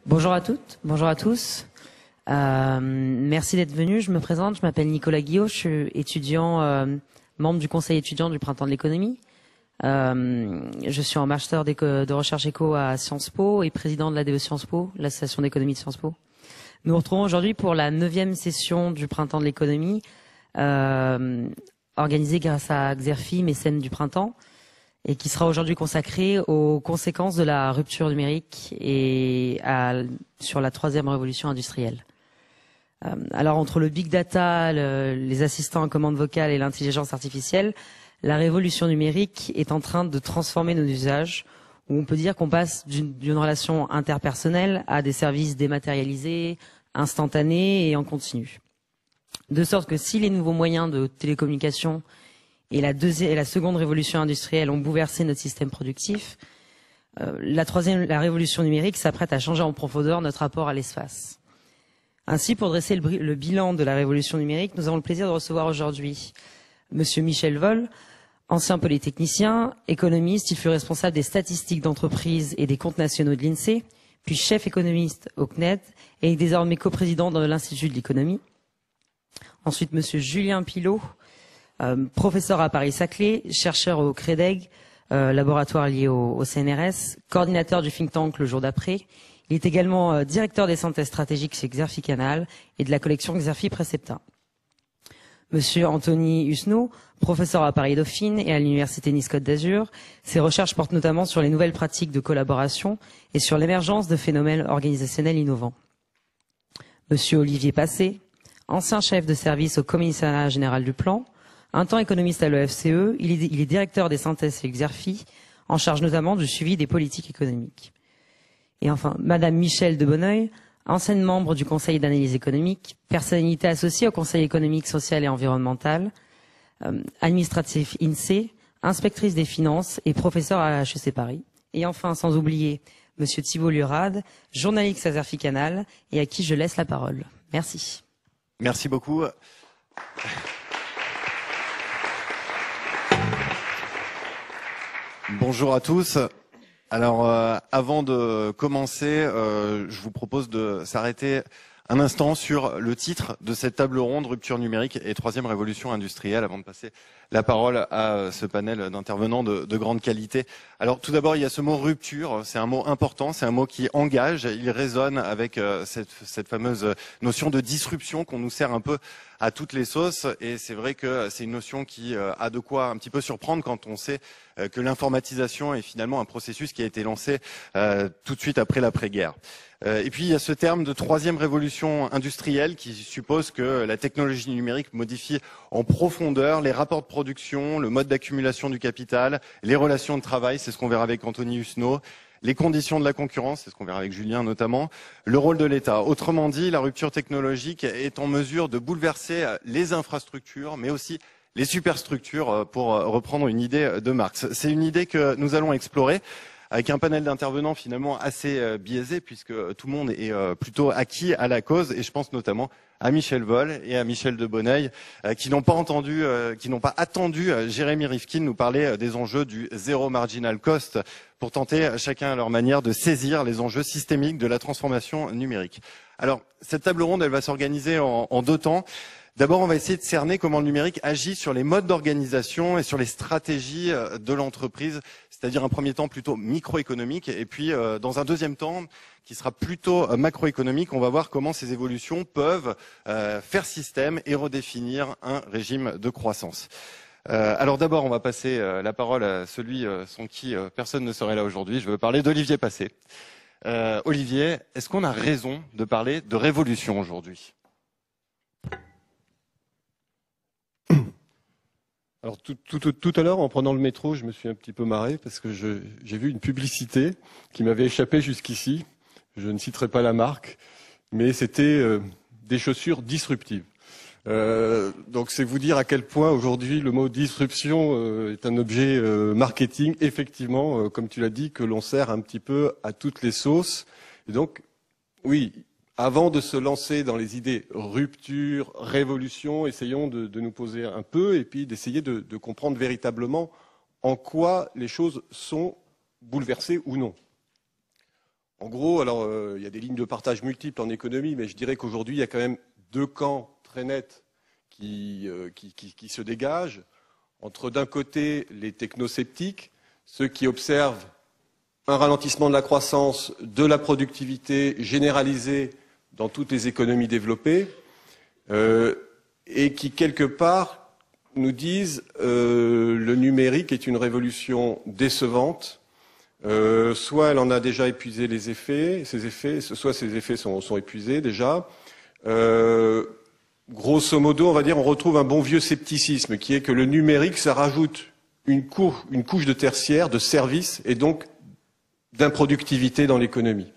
Bonjour à toutes, bonjour à tous. Merci d'être venus. Je me présente, je m'appelle Nicolas Guillot, je suis étudiant, membre du conseil étudiant du Printemps de l'économie. Je suis en master de recherche éco à Sciences Po et président de l'ADE Sciences Po, l'association d'économie de Sciences Po. Nous nous retrouvons aujourd'hui pour la 9e session du Printemps de l'économie, organisée grâce à Xerfi, mécène du Printemps, et qui sera aujourd'hui consacrée aux conséquences de la rupture numérique et sur la 3e révolution industrielle. Alors entre le big data, les assistants à commande vocale et l'intelligence artificielle, la révolution numérique est en train de transformer nos usages, où on peut dire qu'on passe d'une relation interpersonnelle à des services dématérialisés, instantanés et en continu. De sorte que si les nouveaux moyens de télécommunication et la seconde révolution industrielle ont bouleversé notre système productif, la révolution numérique s'apprête à changer en profondeur notre rapport à l'espace. Ainsi, pour dresser le bilan de la révolution numérique, nous avons le plaisir de recevoir aujourd'hui Monsieur Michel Vol, ancien polytechnicien, économiste. Il fut responsable des statistiques d'entreprise et des comptes nationaux de l'INSEE, puis chef économiste au CNED et désormais coprésident de l'Institut de l'économie. Ensuite, Monsieur Julien Pilot, professeur à Paris-Saclay, chercheur au CREDEG, laboratoire lié au CNRS, coordinateur du think tank Le Jour d'après. Il est également directeur des synthèses stratégiques chez Xerfi Canal et de la collection Xerfi Precepta. Monsieur Anthony Husneau, professeur à Paris Dauphine et à l'université Nice-Côte d'Azur. Ses recherches portent notamment sur les nouvelles pratiques de collaboration et sur l'émergence de phénomènes organisationnels innovants. Monsieur Olivier Passé, ancien chef de service au Commissariat général du plan, un temps économiste à l'OFCE, il est directeur des synthèses chez Xerfi, en charge notamment du suivi des politiques économiques. Et enfin, Madame Michèle de Bonneuil, ancienne membre du Conseil d'analyse économique, personnalité associée au Conseil économique, social et environnemental, administratif INSEE, inspectrice des finances et professeur à HEC Paris. Et enfin, sans oublier Monsieur Thibault Lurade, journaliste à Xerfi Canal et à qui je laisse la parole. Merci. Merci beaucoup. Bonjour à tous. Alors, avant de commencer, je vous propose de s'arrêter un instant sur le titre de cette table ronde, Rupture numérique et 3e révolution industrielle, avant de passer la parole à ce panel d'intervenants de grande qualité. Alors, tout d'abord, il y a ce mot rupture, c'est un mot important, c'est un mot qui engage, il résonne avec cette fameuse notion de disruption qu'on nous sert un peu à toutes les sauces, et c'est vrai que c'est une notion qui a de quoi un petit peu surprendre quand on sait que l'informatisation est finalement un processus qui a été lancé tout de suite après l'après-guerre. Et puis il y a ce terme de 3e révolution industrielle qui suppose que la technologie numérique modifie en profondeur les rapports de production, le mode d'accumulation du capital, les relations de travail, c'est ce qu'on verra avec Anthony Husneau, les conditions de la concurrence, c'est ce qu'on verra avec Julien notamment, le rôle de l'État. Autrement dit, la rupture technologique est en mesure de bouleverser les infrastructures, mais aussi les superstructures, pour reprendre une idée de Marx. C'est une idée que nous allons explorer avec un panel d'intervenants finalement assez biaisé, puisque tout le monde est plutôt acquis à la cause, et je pense notamment à Michel Vol et à Michel de Bonneuil, qui n'ont pas attendu Jérémy Rifkin nous parler des enjeux du zéro marginal cost, pour tenter chacun à leur manière de saisir les enjeux systémiques de la transformation numérique. Alors, cette table ronde, elle va s'organiser en 2 temps. D'abord, on va essayer de cerner comment le numérique agit sur les modes d'organisation et sur les stratégies de l'entreprise, c'est-à-dire un premier temps plutôt microéconomique, et puis dans un deuxième temps qui sera plutôt macroéconomique, on va voir comment ces évolutions peuvent faire système et redéfinir un régime de croissance. Alors d'abord, on va passer la parole à celui sans qui personne ne serait là aujourd'hui. Je veux parler d'Olivier Passé. Olivier, est-ce qu'on a raison de parler de révolution aujourd'hui ? Alors tout à l'heure, en prenant le métro, je me suis un petit peu marré parce que j'ai vu une publicité qui m'avait échappé jusqu'ici. Je ne citerai pas la marque, mais c'était des chaussures disruptives. Donc c'est vous dire à quel point aujourd'hui le mot disruption est un objet marketing, effectivement, comme tu l'as dit, que l'on sert un petit peu à toutes les sauces. Et donc, oui, avant de se lancer dans les idées rupture, révolution, essayons de nous poser un peu et puis d'essayer de comprendre véritablement en quoi les choses sont bouleversées ou non. En gros, alors il y a des lignes de partage multiples en économie, mais je dirais qu'aujourd'hui, il y a quand même deux camps très nets qui se dégagent. Entre d'un côté les technosceptiques, ceux qui observent un ralentissement de la croissance, de la productivité généralisée dans toutes les économies développées, et qui quelque part nous disent le numérique est une révolution décevante. Soit elle en a déjà épuisé les effets, soit ses effets sont épuisés déjà. Grosso modo, on va dire, on retrouve un bon vieux scepticisme qui est que le numérique, ça rajoute une couche de tertiaire, de services et donc d'improductivité dans l'économie.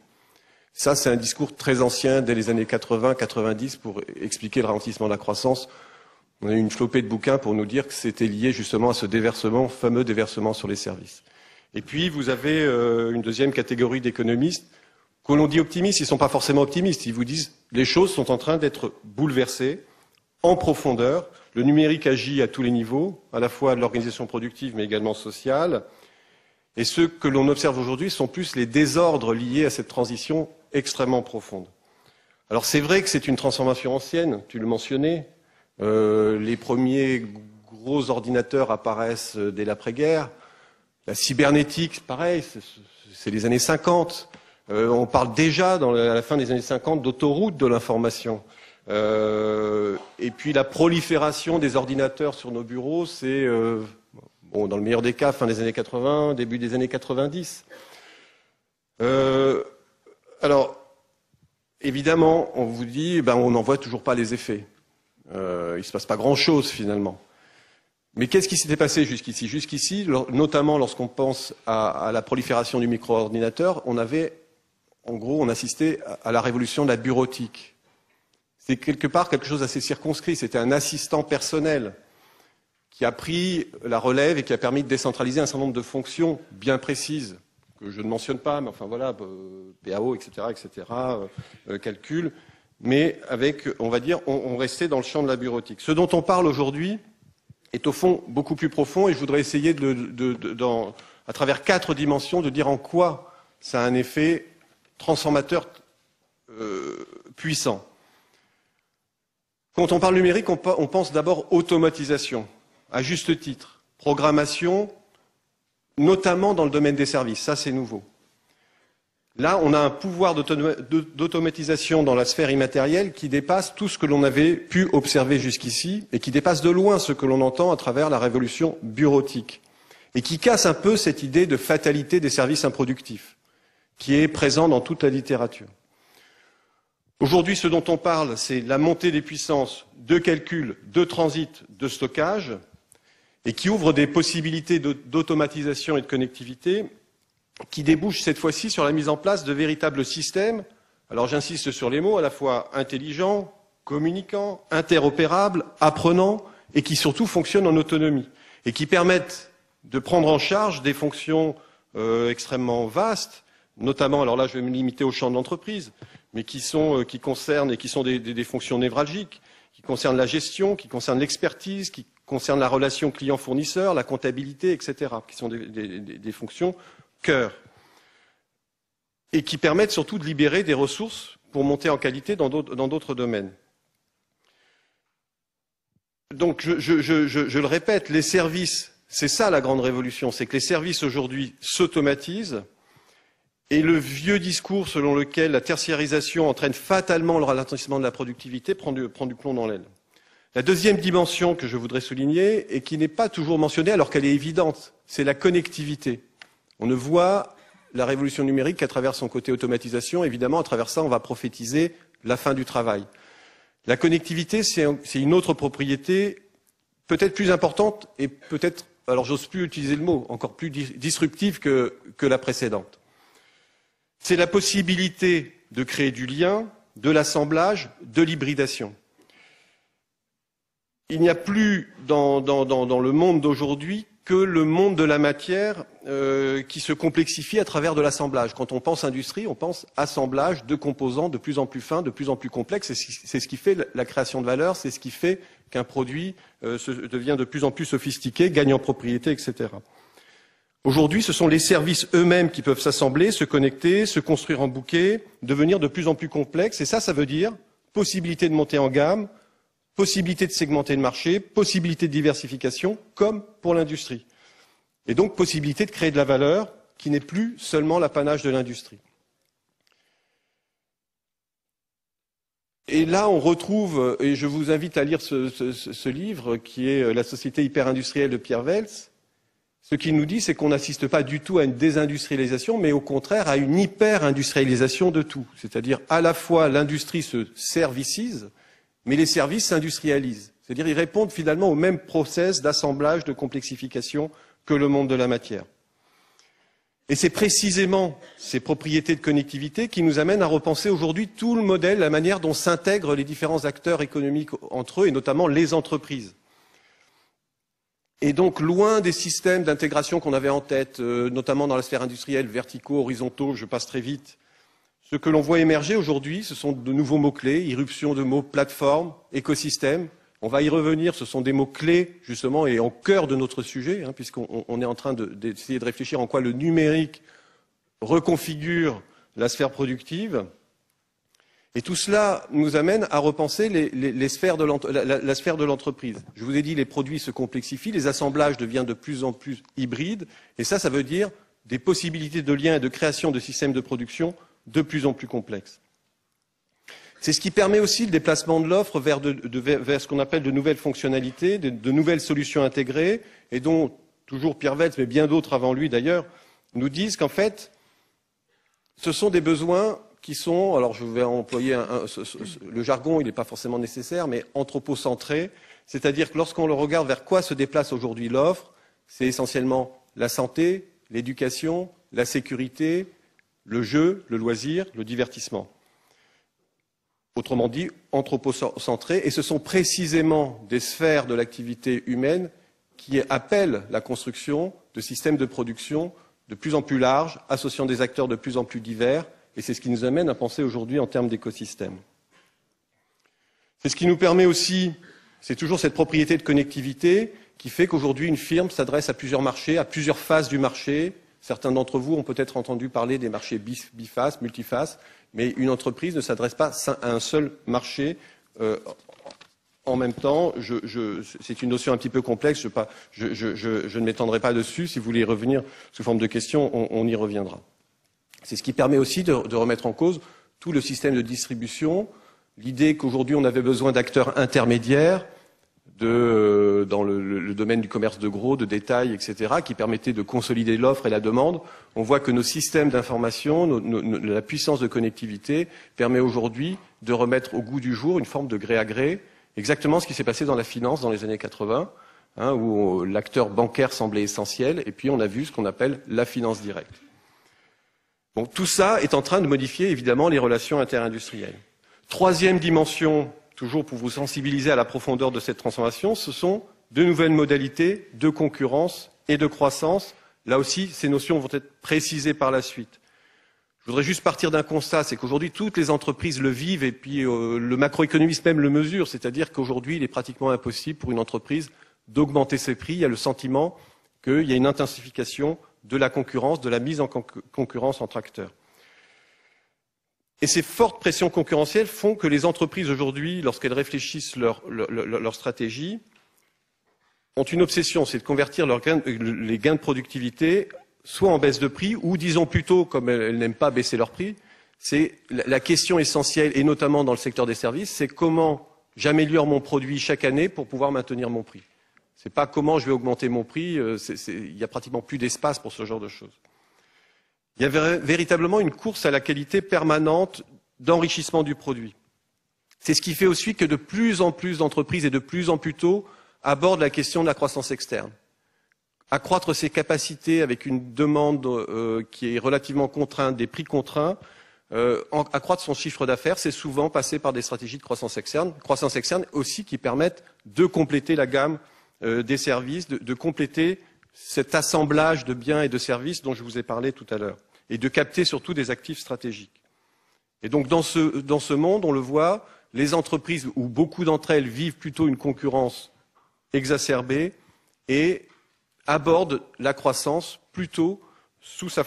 Ça, c'est un discours très ancien, dès les années 80-90, pour expliquer le ralentissement de la croissance. On a eu une flopée de bouquins pour nous dire que c'était lié justement à ce déversement, fameux déversement sur les services. Et puis, vous avez une deuxième catégorie d'économistes. Quand l'on dit optimistes, ils ne sont pas forcément optimistes. Ils vous disent les choses sont en train d'être bouleversées en profondeur. Le numérique agit à tous les niveaux, à la fois de l'organisation productive, mais également sociale. Et ce que l'on observe aujourd'hui sont plus les désordres liés à cette transition extrêmement profonde. Alors c'est vrai que c'est une transformation ancienne, tu le mentionnais. Les premiers gros ordinateurs apparaissent dès l'après-guerre. La cybernétique, pareil, c'est les années 50. On parle déjà, à la fin des années 50, d'autoroute de l'information. Et puis la prolifération des ordinateurs sur nos bureaux, c'est, dans le meilleur des cas, fin des années 80, début des années 90. Alors, évidemment, on vous dit, on n'en voit toujours pas les effets. Il ne se passe pas grand-chose, finalement. Mais qu'est-ce qui s'était passé jusqu'ici? Jusqu'ici, notamment lorsqu'on pense à la prolifération du micro-ordinateur, on assistait à la révolution de la bureautique. C'est quelque part quelque chose d'assez circonscrit. C'était un assistant personnel qui a pris la relève et qui a permis de décentraliser un certain nombre de fonctions bien précises, que je ne mentionne pas, mais enfin voilà, PAO, etc., calcul, mais avec, on va dire, on restait dans le champ de la bureautique. Ce dont on parle aujourd'hui est au fond beaucoup plus profond, et je voudrais essayer à travers 4 dimensions, de dire en quoi ça a un effet transformateur puissant. Quand on parle numérique, on pense d'abord automatisation, à juste titre, programmation, notamment dans le domaine des services, ça c'est nouveau. Là, on a un pouvoir d'automatisation dans la sphère immatérielle qui dépasse tout ce que l'on avait pu observer jusqu'ici et qui dépasse de loin ce que l'on entend à travers la révolution bureautique et qui casse un peu cette idée de fatalité des services improductifs qui est présent dans toute la littérature. Aujourd'hui, ce dont on parle, c'est la montée des puissances de calcul, de transit, de stockage et qui ouvre des possibilités d'automatisation et de connectivité qui débouche cette fois-ci sur la mise en place de véritables systèmes, alors j'insiste sur les mots, à la fois intelligents, communicants, interopérables, apprenants, et qui surtout fonctionnent en autonomie, et qui permettent de prendre en charge des fonctions extrêmement vastes, notamment, alors là je vais me limiter au champ de l'entreprise, mais qui concernent et qui sont des fonctions névralgiques, qui concernent la gestion, qui concernent l'expertise, qui concernent la relation client-fournisseur, la comptabilité, etc., qui sont des fonctions cœur, et qui permettent surtout de libérer des ressources pour monter en qualité dans d'autres domaines. Donc, je le répète, les services, c'est ça la grande révolution, c'est que les services aujourd'hui s'automatisent, et le vieux discours selon lequel la tertiarisation entraîne fatalement le ralentissement de la productivité prend du plomb dans l'aile. La deuxième dimension que je voudrais souligner, et qui n'est pas toujours mentionnée alors qu'elle est évidente, c'est la connectivité. On ne voit la révolution numérique qu'à travers son côté automatisation. Évidemment, à travers ça, on va prophétiser la fin du travail. La connectivité, c'est une autre propriété, peut-être plus importante et peut-être, alors j'ose plus utiliser le mot, encore plus disruptive que la précédente. C'est la possibilité de créer du lien, de l'assemblage, de l'hybridation. Il n'y a plus dans le monde d'aujourd'hui que le monde de la matière qui se complexifie à travers de l'assemblage. Quand on pense industrie, on pense assemblage de composants de plus en plus fins, de plus en plus complexes. C'est ce qui fait la création de valeur, c'est ce qui fait qu'un produit devient de plus en plus sophistiqué, gagne en propriété, etc. Aujourd'hui, ce sont les services eux-mêmes qui peuvent s'assembler, se connecter, se construire en bouquet, devenir de plus en plus complexes. Et ça veut dire possibilité de monter en gamme, possibilité de segmenter le marché, possibilité de diversification, comme pour l'industrie. Et donc, possibilité de créer de la valeur qui n'est plus seulement l'apanage de l'industrie. Et là, on retrouve, et je vous invite à lire ce livre, qui est La société hyper-industrielle de Pierre Welz. Ce qu'il nous dit, c'est qu'on n'assiste pas du tout à une désindustrialisation, mais au contraire à une hyper-industrialisation de tout. C'est-à-dire, à la fois, l'industrie se servicise, mais les services s'industrialisent. C'est-à-dire, ils répondent finalement au même process d'assemblage, de complexification que le monde de la matière. Et c'est précisément ces propriétés de connectivité qui nous amènent à repenser aujourd'hui tout le modèle, la manière dont s'intègrent les différents acteurs économiques entre eux, et notamment les entreprises. Et donc, loin des systèmes d'intégration qu'on avait en tête, notamment dans la sphère industrielle, verticaux, horizontaux, je passe très vite, ce que l'on voit émerger aujourd'hui, ce sont de nouveaux mots-clés, irruption de mots plateforme, écosystème. On va y revenir, ce sont des mots-clés, justement, et au cœur de notre sujet, puisqu'on est en train d'essayer de réfléchir en quoi le numérique reconfigure la sphère productive. Et tout cela nous amène à repenser la sphère de l'entreprise. Je vous ai dit, les produits se complexifient, les assemblages deviennent de plus en plus hybrides, et ça veut dire des possibilités de lien et de création de systèmes de production de plus en plus complexes. C'est ce qui permet aussi le déplacement de l'offre vers ce qu'on appelle de nouvelles fonctionnalités, de nouvelles solutions intégrées, et dont toujours Pierre Welz, mais bien d'autres avant lui d'ailleurs, nous disent qu'en fait, ce sont des besoins qui sont, alors je vais employer le jargon, il n'est pas forcément nécessaire, mais anthropocentrés, c'est-à-dire que lorsqu'on le regarde vers quoi se déplace aujourd'hui l'offre, c'est essentiellement la santé, l'éducation, la sécurité, le jeu, le loisir, le divertissement. Autrement dit, anthropocentrés, et ce sont précisément des sphères de l'activité humaine qui appellent la construction de systèmes de production de plus en plus larges, associant des acteurs de plus en plus divers, et c'est ce qui nous amène à penser aujourd'hui en termes d'écosystème. C'est ce qui nous permet aussi, c'est toujours cette propriété de connectivité qui fait qu'aujourd'hui une firme s'adresse à plusieurs marchés, à plusieurs phases du marché. Certains d'entre vous ont peut-être entendu parler des marchés bifaces, multifaces, mais une entreprise ne s'adresse pas à un seul marché en même temps. C'est une notion un petit peu complexe, je ne m'étendrai pas dessus. Si vous voulez y revenir sous forme de questions, on y reviendra. C'est ce qui permet aussi de remettre en cause tout le système de distribution, l'idée qu'aujourd'hui on avait besoin d'acteurs intermédiaires dans le domaine du commerce de gros, de détail, etc., qui permettaient de consolider l'offre et la demande. On voit que nos systèmes d'information, la puissance de connectivité permet aujourd'hui de remettre au goût du jour une forme de gré à gré, exactement ce qui s'est passé dans la finance dans les années 80, où l'acteur bancaire semblait essentiel, et puis on a vu ce qu'on appelle la finance directe. Donc tout ça est en train de modifier évidemment les relations interindustrielles. Troisième dimension, toujours pour vous sensibiliser à la profondeur de cette transformation, ce sont de nouvelles modalités de concurrence et de croissance. Là aussi, ces notions vont être précisées par la suite. Je voudrais juste partir d'un constat, c'est qu'aujourd'hui toutes les entreprises le vivent et puis le macroéconomiste même le mesure, c'est-à-dire qu'aujourd'hui il est pratiquement impossible pour une entreprise d'augmenter ses prix. Il y a le sentiment qu'il y a une intensification de la concurrence, de la mise en concurrence entre acteurs. Et ces fortes pressions concurrentielles font que les entreprises aujourd'hui, lorsqu'elles réfléchissent leur stratégie, ont une obsession, c'est de convertir les gains de productivité soit en baisse de prix, ou disons plutôt, comme elles n'aiment pas baisser leur prix, c'est la question essentielle, et notamment dans le secteur des services, c'est comment j'améliore mon produit chaque année pour pouvoir maintenir mon prix. C'est pas comment je vais augmenter mon prix, il y a pratiquement plus d'espace pour ce genre de choses. Il y a véritablement une course à la qualité permanente d'enrichissement du produit. C'est ce qui fait aussi que de plus en plus d'entreprises et de plus en plus tôt abordent la question de la croissance externe. Accroître ses capacités avec une demande qui est relativement contrainte, des prix contraints, accroître son chiffre d'affaires, c'est souvent passer par des stratégies de croissance externe aussi qui permettent de compléter la gamme des services, de compléter cet assemblage de biens et de services dont je vous ai parlé tout à l'heure, et de capter surtout des actifs stratégiques. Et donc dans ce monde, on le voit, les entreprises, où beaucoup d'entre elles vivent plutôt une concurrence exacerbée, et abordent la croissance plutôt sous la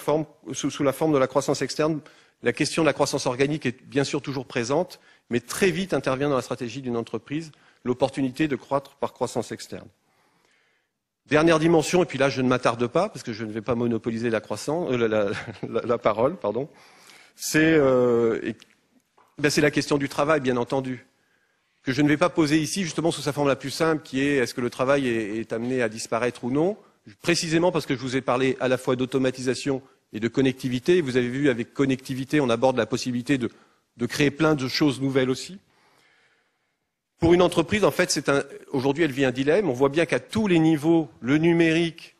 forme de la croissance externe. La question de la croissance organique est bien sûr toujours présente, mais très vite intervient dans la stratégie d'une entreprise l'opportunité de croître par croissance externe. Dernière dimension, et puis là je ne m'attarde pas, parce que je ne vais pas monopoliser la parole, pardon, c'est la question du travail, bien entendu, que je ne vais pas poser ici, justement sous sa forme la plus simple, qui est-ce que le travail est amené à disparaître ou non, précisément parce que je vous ai parlé à la fois d'automatisation et de connectivité. Vous avez vu, avec connectivité, on aborde la possibilité de créer plein de choses nouvelles aussi. Pour une entreprise, en fait, aujourd'hui, elle vit un dilemme. On voit bien qu'à tous les niveaux, le numérique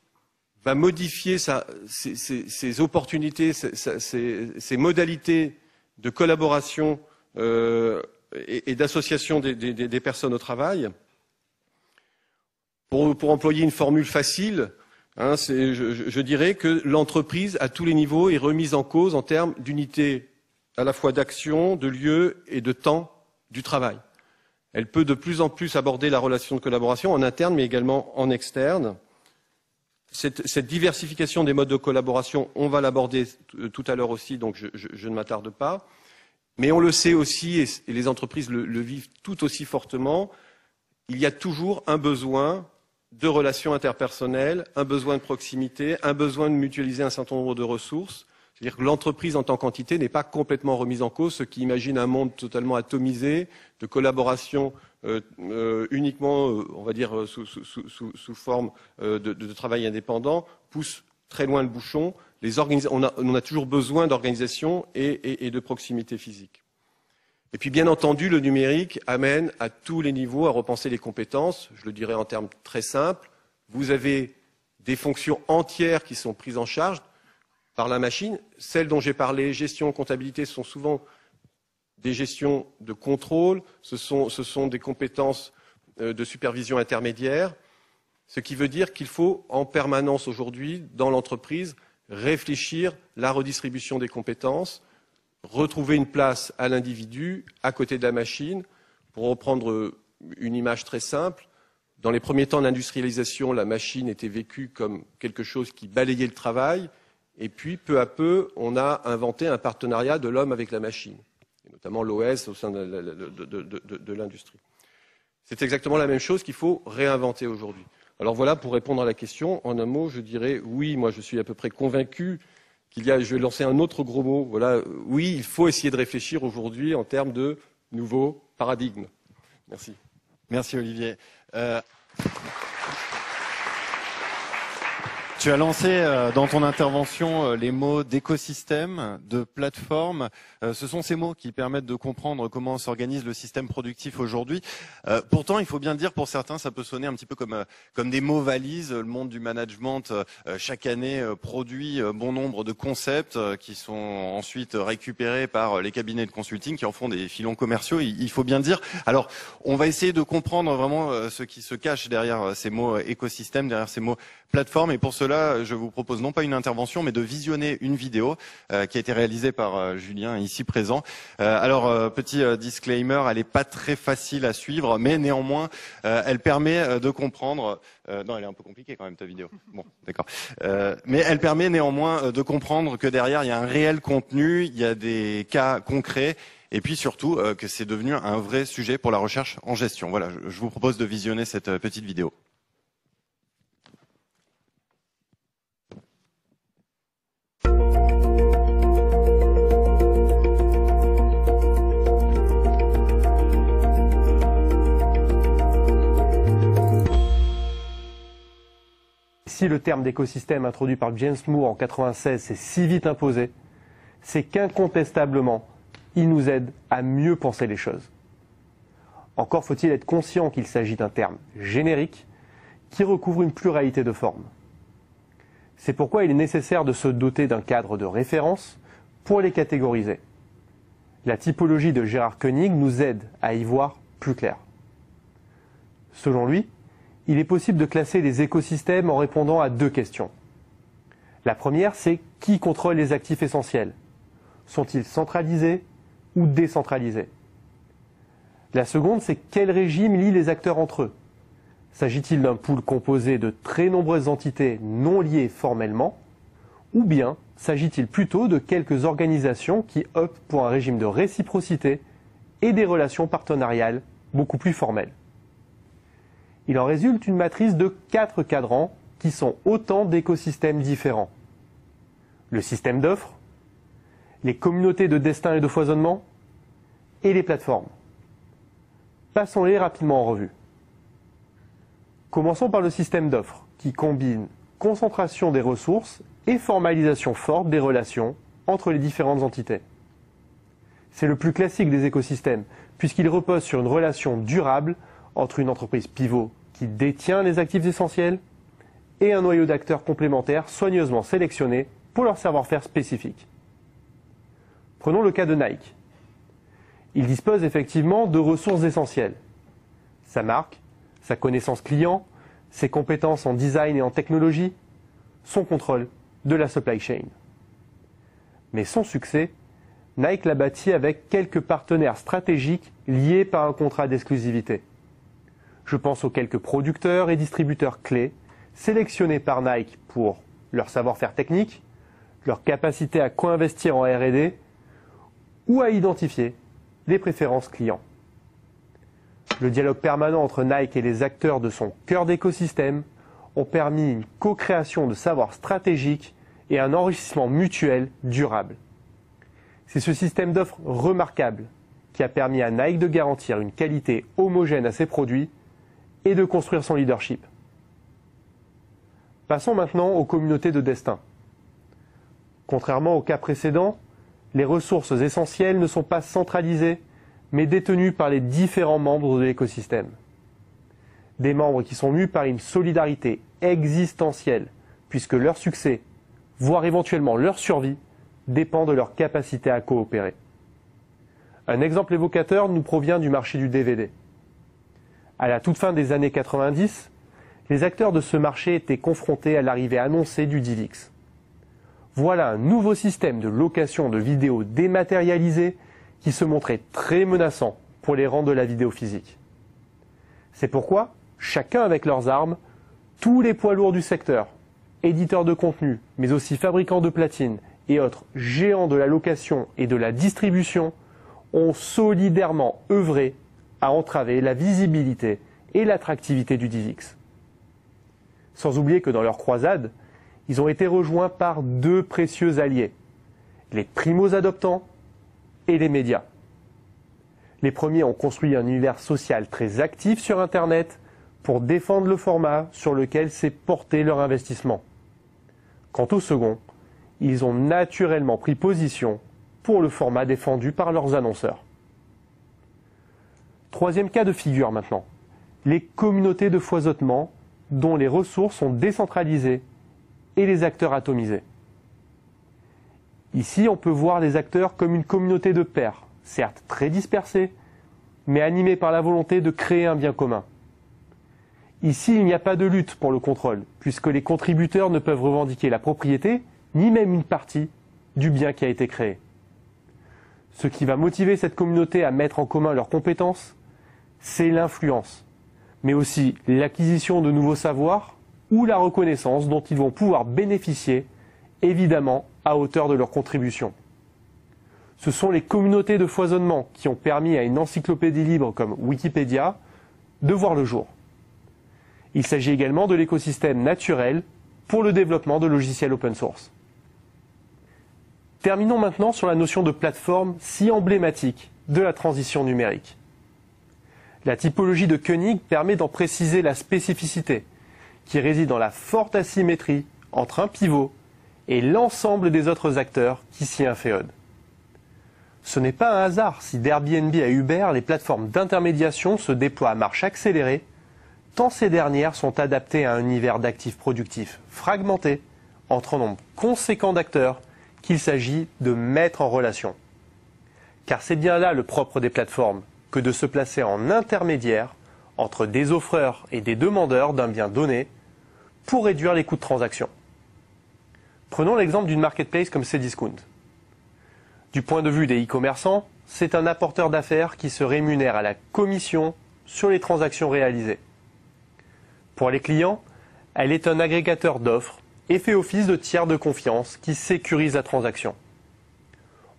va modifier ses opportunités, ses modalités de collaboration et d'association des personnes au travail. Pour employer une formule facile, hein, je dirais que l'entreprise, à tous les niveaux, est remise en cause en termes d'unité à la fois d'action, de lieu et de temps du travail. Elle peut de plus en plus aborder la relation de collaboration en interne, mais également en externe. Cette diversification des modes de collaboration, on va l'aborder tout à l'heure aussi, donc je ne m'attarde pas. Mais on le sait aussi, et les entreprises le vivent tout aussi fortement, il y a toujours un besoin de relations interpersonnelles, un besoin de proximité, un besoin de mutualiser un certain nombre de ressources. C'est-à-dire que l'entreprise en tant qu'entité n'est pas complètement remise en cause, ce qui imagine un monde totalement atomisé, de collaboration uniquement, on va dire, sous forme de travail indépendant, pousse très loin le bouchon. On a toujours besoin d'organisation et de proximité physique. Et puis, bien entendu, le numérique amène à tous les niveaux à repenser les compétences. Je le dirais en termes très simples. Vous avez des fonctions entières qui sont prises en charge par la machine. Celles dont j'ai parlé, gestion, comptabilité, sont souvent des gestions de contrôle, ce sont des compétences de supervision intermédiaire, ce qui veut dire qu'il faut en permanence aujourd'hui, dans l'entreprise, réfléchir la redistribution des compétences, retrouver une place à l'individu, à côté de la machine. Pour reprendre une image très simple, dans les premiers temps d'industrialisation, la machine était vécue comme quelque chose qui balayait le travail, et puis peu à peu, on a inventé un partenariat de l'homme avec la machine, et notamment l'OS au sein de l'industrie. C'est exactement la même chose qu'il faut réinventer aujourd'hui. Alors voilà, pour répondre à la question, en un mot, je dirais oui, moi je suis à peu près convaincu qu'il y a, je vais lancer un autre gros mot, voilà, oui, il faut essayer de réfléchir aujourd'hui en termes de nouveaux paradigmes. Merci. Merci Olivier. Tu as lancé dans ton intervention les mots d'écosystème, de plateforme. Ce sont ces mots qui permettent de comprendre comment s'organise le système productif aujourd'hui. Pourtant, il faut bien dire, pour certains, ça peut sonner un petit peu comme des mots valises. Le monde du management, chaque année, produit bon nombre de concepts qui sont ensuite récupérés par les cabinets de consulting qui en font des filons commerciaux, il faut bien dire. Alors, on va essayer de comprendre vraiment ce qui se cache derrière ces mots écosystème, derrière ces mots plateforme, et pour cela, je vous propose non pas une intervention, mais de visionner une vidéo qui a été réalisée par Julien, ici présent. Alors, petit disclaimer, elle n'est pas très facile à suivre, mais néanmoins, elle permet de comprendre... non, elle est un peu compliquée quand même, ta vidéo. Bon, d'accord. Mais elle permet néanmoins de comprendre que derrière, il y a un réel contenu, il y a des cas concrets, et puis surtout que c'est devenu un vrai sujet pour la recherche en gestion. Voilà, je vous propose de visionner cette petite vidéo. Si le terme d'écosystème introduit par James Moore en 1996 s'est si vite imposé, c'est qu'incontestablement, il nous aide à mieux penser les choses. Encore faut-il être conscient qu'il s'agit d'un terme générique qui recouvre une pluralité de formes. C'est pourquoi il est nécessaire de se doter d'un cadre de référence pour les catégoriser. La typologie de Gérard Koenig nous aide à y voir plus clair. Selon lui, il est possible de classer les écosystèmes en répondant à deux questions. La première, c'est qui contrôle les actifs essentiels? Sont-ils centralisés ou décentralisés? La seconde, c'est quel régime lie les acteurs entre eux? S'agit-il d'un pool composé de très nombreuses entités non liées formellement, Ou bien s'agit-il plutôt de quelques organisations qui optent pour un régime de réciprocité et des relations partenariales beaucoup plus formelles? Il en résulte une matrice de 4 cadrans qui sont autant d'écosystèmes différents. Le système d'offres, les communautés de destin et de foisonnement, et les plateformes. Passons-les rapidement en revue. Commençons par le système d'offres, qui combine concentration des ressources et formalisation forte des relations entre les différentes entités. C'est le plus classique des écosystèmes, puisqu'il repose sur une relation durable entre une entreprise pivot qui détient les actifs essentiels et un noyau d'acteurs complémentaires soigneusement sélectionnés pour leur savoir-faire spécifique. Prenons le cas de Nike. Il dispose effectivement de ressources essentielles. Sa marque, sa connaissance client, ses compétences en design et en technologie, son contrôle de la supply chain. Mais son succès, Nike l'a bâti avec quelques partenaires stratégiques liés par un contrat d'exclusivité. Je pense aux quelques producteurs et distributeurs clés sélectionnés par Nike pour leur savoir-faire technique, leur capacité à co-investir en R&D ou à identifier les préférences clients. Le dialogue permanent entre Nike et les acteurs de son cœur d'écosystème ont permis une co-création de savoirs stratégiques et un enrichissement mutuel durable. C'est ce système d'offres remarquable qui a permis à Nike de garantir une qualité homogène à ses produits et de construire son leadership. Passons maintenant aux communautés de destin. Contrairement au cas précédent, les ressources essentielles ne sont pas centralisées, mais détenues par les différents membres de l'écosystème. Des membres qui sont mus par une solidarité existentielle, puisque leur succès, voire éventuellement leur survie, dépend de leur capacité à coopérer. Un exemple évocateur nous provient du marché du DVD. À la toute fin des années 90, les acteurs de ce marché étaient confrontés à l'arrivée annoncée du DivX. Voilà un nouveau système de location de vidéos dématérialisées qui se montrait très menaçant pour les rangs de la vidéo physique. C'est pourquoi, chacun avec leurs armes, tous les poids lourds du secteur, éditeurs de contenu, mais aussi fabricants de platines et autres géants de la location et de la distribution, ont solidairement œuvré à entraver la visibilité et l'attractivité du DivX. Sans oublier que dans leur croisade, ils ont été rejoints par 2 précieux alliés, les primo-adoptants et les médias. Les premiers ont construit un univers social très actif sur Internet pour défendre le format sur lequel s'est porté leur investissement. Quant aux seconds, ils ont naturellement pris position pour le format défendu par leurs annonceurs. Troisième cas de figure maintenant, les communautés de foisonnement dont les ressources sont décentralisées et les acteurs atomisés. Ici, on peut voir les acteurs comme une communauté de pairs, certes très dispersée, mais animée par la volonté de créer un bien commun. Ici, il n'y a pas de lutte pour le contrôle, puisque les contributeurs ne peuvent revendiquer la propriété, ni même une partie, du bien qui a été créé. Ce qui va motiver cette communauté à mettre en commun leurs compétences, c'est l'influence, mais aussi l'acquisition de nouveaux savoirs ou la reconnaissance dont ils vont pouvoir bénéficier, évidemment à hauteur de leur contribution. Ce sont les communautés de foisonnement qui ont permis à une encyclopédie libre comme Wikipédia de voir le jour. Il s'agit également de l'écosystème naturel pour le développement de logiciels open source. Terminons maintenant sur la notion de plateforme si emblématique de la transition numérique. La typologie de Koenig permet d'en préciser la spécificité, qui réside dans la forte asymétrie entre un pivot et l'ensemble des autres acteurs qui s'y inféodent. Ce n'est pas un hasard si d'Airbnb à Uber, les plateformes d'intermédiation se déploient à marche accélérée, tant ces dernières sont adaptées à un univers d'actifs productifs fragmenté entre un nombre conséquent d'acteurs qu'il s'agit de mettre en relation. Car c'est bien là le propre des plateformes, que de se placer en intermédiaire entre des offreurs et des demandeurs d'un bien donné pour réduire les coûts de transaction. Prenons l'exemple d'une marketplace comme Cdiscount. Du point de vue des e-commerçants, c'est un apporteur d'affaires qui se rémunère à la commission sur les transactions réalisées. Pour les clients, elle est un agrégateur d'offres et fait office de tiers de confiance qui sécurise la transaction.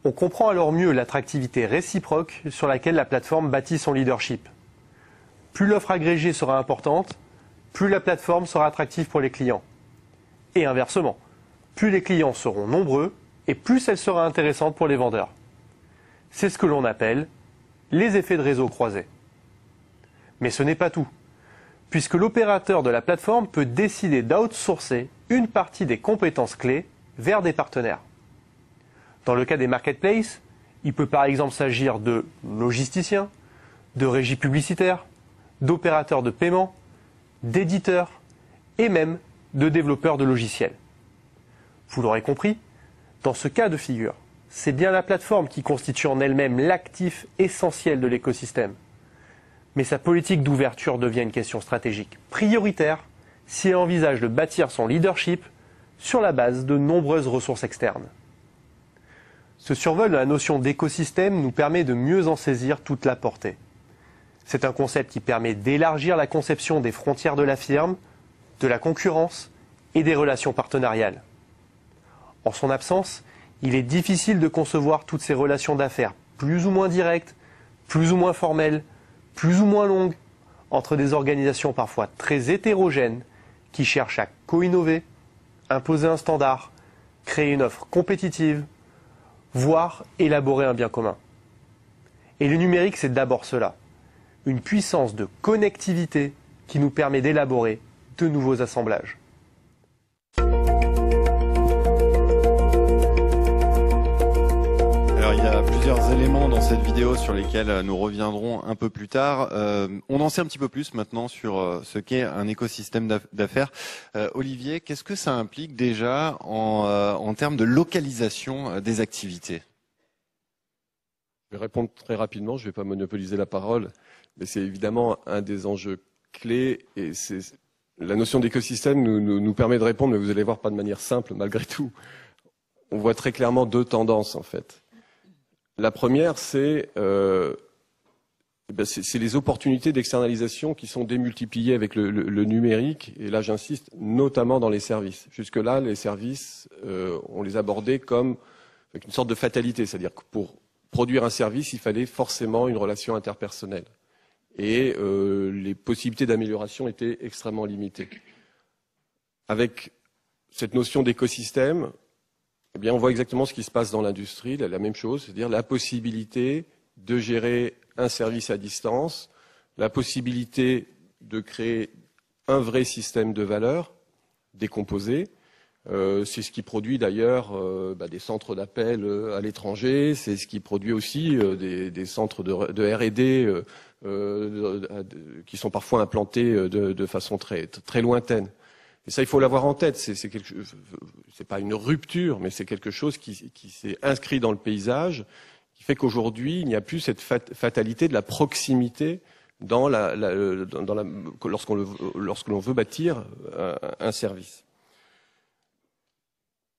On comprend alors mieux l'attractivité réciproque sur laquelle la plateforme bâtit son leadership. Plus l'offre agrégée sera importante, plus la plateforme sera attractive pour les clients. Et inversement, plus les clients seront nombreux et plus elle sera intéressante pour les vendeurs. C'est ce que l'on appelle les effets de réseau croisés. Mais ce n'est pas tout, puisque l'opérateur de la plateforme peut décider d'outsourcer une partie des compétences clés vers des partenaires. Dans le cas des marketplaces, il peut par exemple s'agir de logisticiens, de régies publicitaires, d'opérateurs de paiement, d'éditeurs et même de développeurs de logiciels. Vous l'aurez compris, dans ce cas de figure, c'est bien la plateforme qui constitue en elle-même l'actif essentiel de l'écosystème. Mais sa politique d'ouverture devient une question stratégique prioritaire si elle envisage de bâtir son leadership sur la base de nombreuses ressources externes. Ce survol de la notion d'écosystème nous permet de mieux en saisir toute la portée. C'est un concept qui permet d'élargir la conception des frontières de la firme, de la concurrence et des relations partenariales. En son absence, il est difficile de concevoir toutes ces relations d'affaires plus ou moins directes, plus ou moins formelles, plus ou moins longues, entre des organisations parfois très hétérogènes qui cherchent à co-innover, imposer un standard, créer une offre compétitive, voire élaborer un bien commun. Et le numérique, c'est d'abord cela, une puissance de connectivité qui nous permet d'élaborer de nouveaux assemblages. Alors, il y a plusieurs éléments dans cette vidéo sur lesquels nous reviendrons un peu plus tard. On en sait un petit peu plus maintenant sur ce qu'est un écosystème d'affaires. Olivier, qu'est-ce que ça implique déjà en termes de localisation des activités? Je vais répondre très rapidement, je ne vais pas monopoliser la parole, mais c'est évidemment un des enjeux clés et la notion d'écosystème nous permet de répondre, mais vous allez voir pas de manière simple malgré tout. On voit très clairement deux tendances en fait. La première, c'est les opportunités d'externalisation qui sont démultipliées avec le numérique, et là j'insiste, notamment dans les services. Jusque-là, les services, on les abordait comme avec une sorte de fatalité, c'est-à-dire que pour produire un service, il fallait forcément une relation interpersonnelle. Et les possibilités d'amélioration étaient extrêmement limitées. Avec cette notion d'écosystème, eh bien, on voit exactement ce qui se passe dans l'industrie, la même chose, c'est-à-dire la possibilité de gérer un service à distance, la possibilité de créer un vrai système de valeur décomposé. C'est ce qui produit d'ailleurs des centres d'appel à l'étranger, c'est ce qui produit aussi des centres de R&D qui sont parfois implantés de façon très, très lointaine. Et ça, il faut l'avoir en tête. C'est pas une rupture, mais c'est quelque chose qui s'est inscrit dans le paysage, qui fait qu'aujourd'hui, il n'y a plus cette fatalité de la proximité lorsque l'on veut bâtir un service.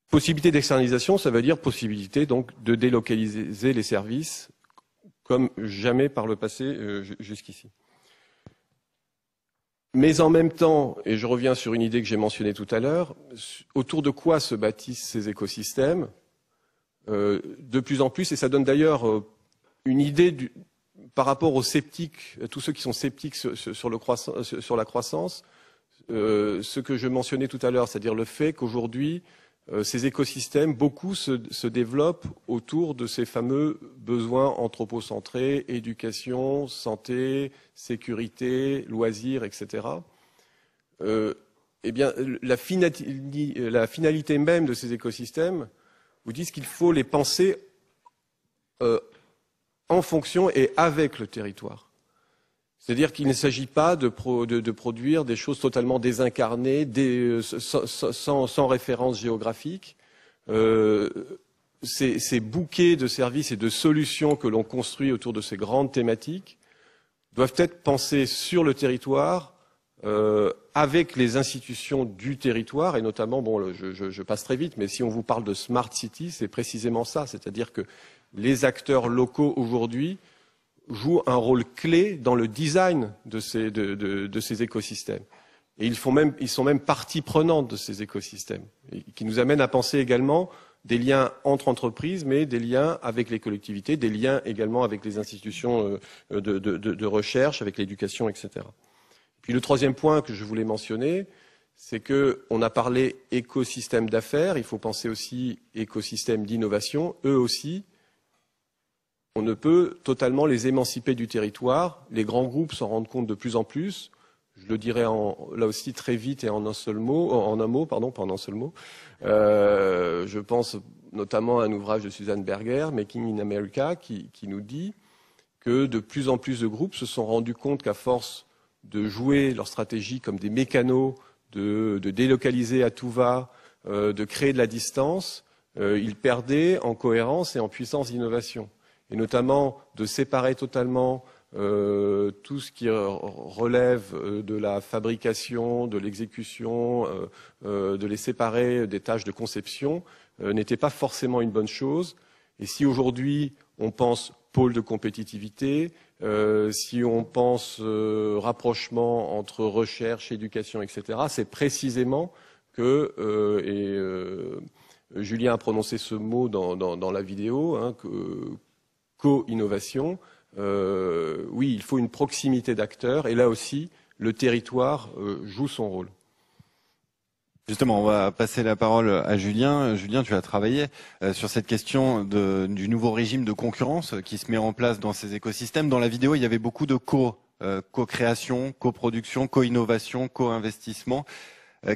Possibilité d'externalisation, ça veut dire possibilité donc de délocaliser les services comme jamais par le passé jusqu'ici. Mais en même temps, et je reviens sur une idée que j'ai mentionnée tout à l'heure, autour de quoi se bâtissent ces écosystèmes de plus en plus, et ça donne d'ailleurs une idée par rapport aux sceptiques, à tous ceux qui sont sceptiques sur la croissance, ce que je mentionnais tout à l'heure, c'est-à-dire le fait qu'aujourd'hui, ces écosystèmes, beaucoup se développent autour de ces fameux besoins anthropocentrés, éducation, santé, sécurité, loisirs, etc. Eh bien, la finalité même de ces écosystèmes vous dit qu'il faut les penser en fonction et avec le territoire. C'est-à-dire qu'il ne s'agit pas de produire des choses totalement désincarnées, sans référence géographique. Ces bouquets de services et de solutions que l'on construit autour de ces grandes thématiques doivent être pensés sur le territoire, avec les institutions du territoire, et notamment, bon, je passe très vite, mais si on vous parle de Smart City, c'est précisément ça, c'est-à-dire que les acteurs locaux aujourd'hui jouent un rôle clé dans le design de ces écosystèmes. Et ils sont même partie prenante de ces écosystèmes, et qui nous amènent à penser également des liens entre entreprises, mais des liens avec les collectivités, des liens également avec les institutions de recherche, avec l'éducation, etc. Puis le troisième point que je voulais mentionner, c'est que on a parlé écosystème d'affaires, il faut penser aussi écosystème d'innovation. Eux aussi, on ne peut totalement les émanciper du territoire. Les grands groupes s'en rendent compte de plus en plus. Je le dirais là aussi très vite et en un seul mot, pas en un seul mot. Je pense notamment à un ouvrage de Susan Berger, Making in America, qui nous dit que de plus en plus de groupes se sont rendus compte qu'à force de jouer leur stratégie comme des mécanos, de délocaliser à tout va, de créer de la distance, ils perdaient en cohérence et en puissance d'innovation. Et notamment de séparer totalement tout ce qui relève de la fabrication, de l'exécution, de les séparer des tâches de conception, n'était pas forcément une bonne chose. Et si aujourd'hui on pense pôle de compétitivité, si on pense rapprochement entre recherche, éducation, etc., c'est précisément que, Julien a prononcé ce mot dans la vidéo, hein, co-innovation. Oui, il faut une proximité d'acteurs, et là aussi, le territoire joue son rôle. Justement, on va passer la parole à Julien. Julien, tu as travaillé sur cette question du nouveau régime de concurrence qui se met en place dans ces écosystèmes. Dans la vidéo, il y avait beaucoup de co-création, coproduction, co-innovation, co-investissement.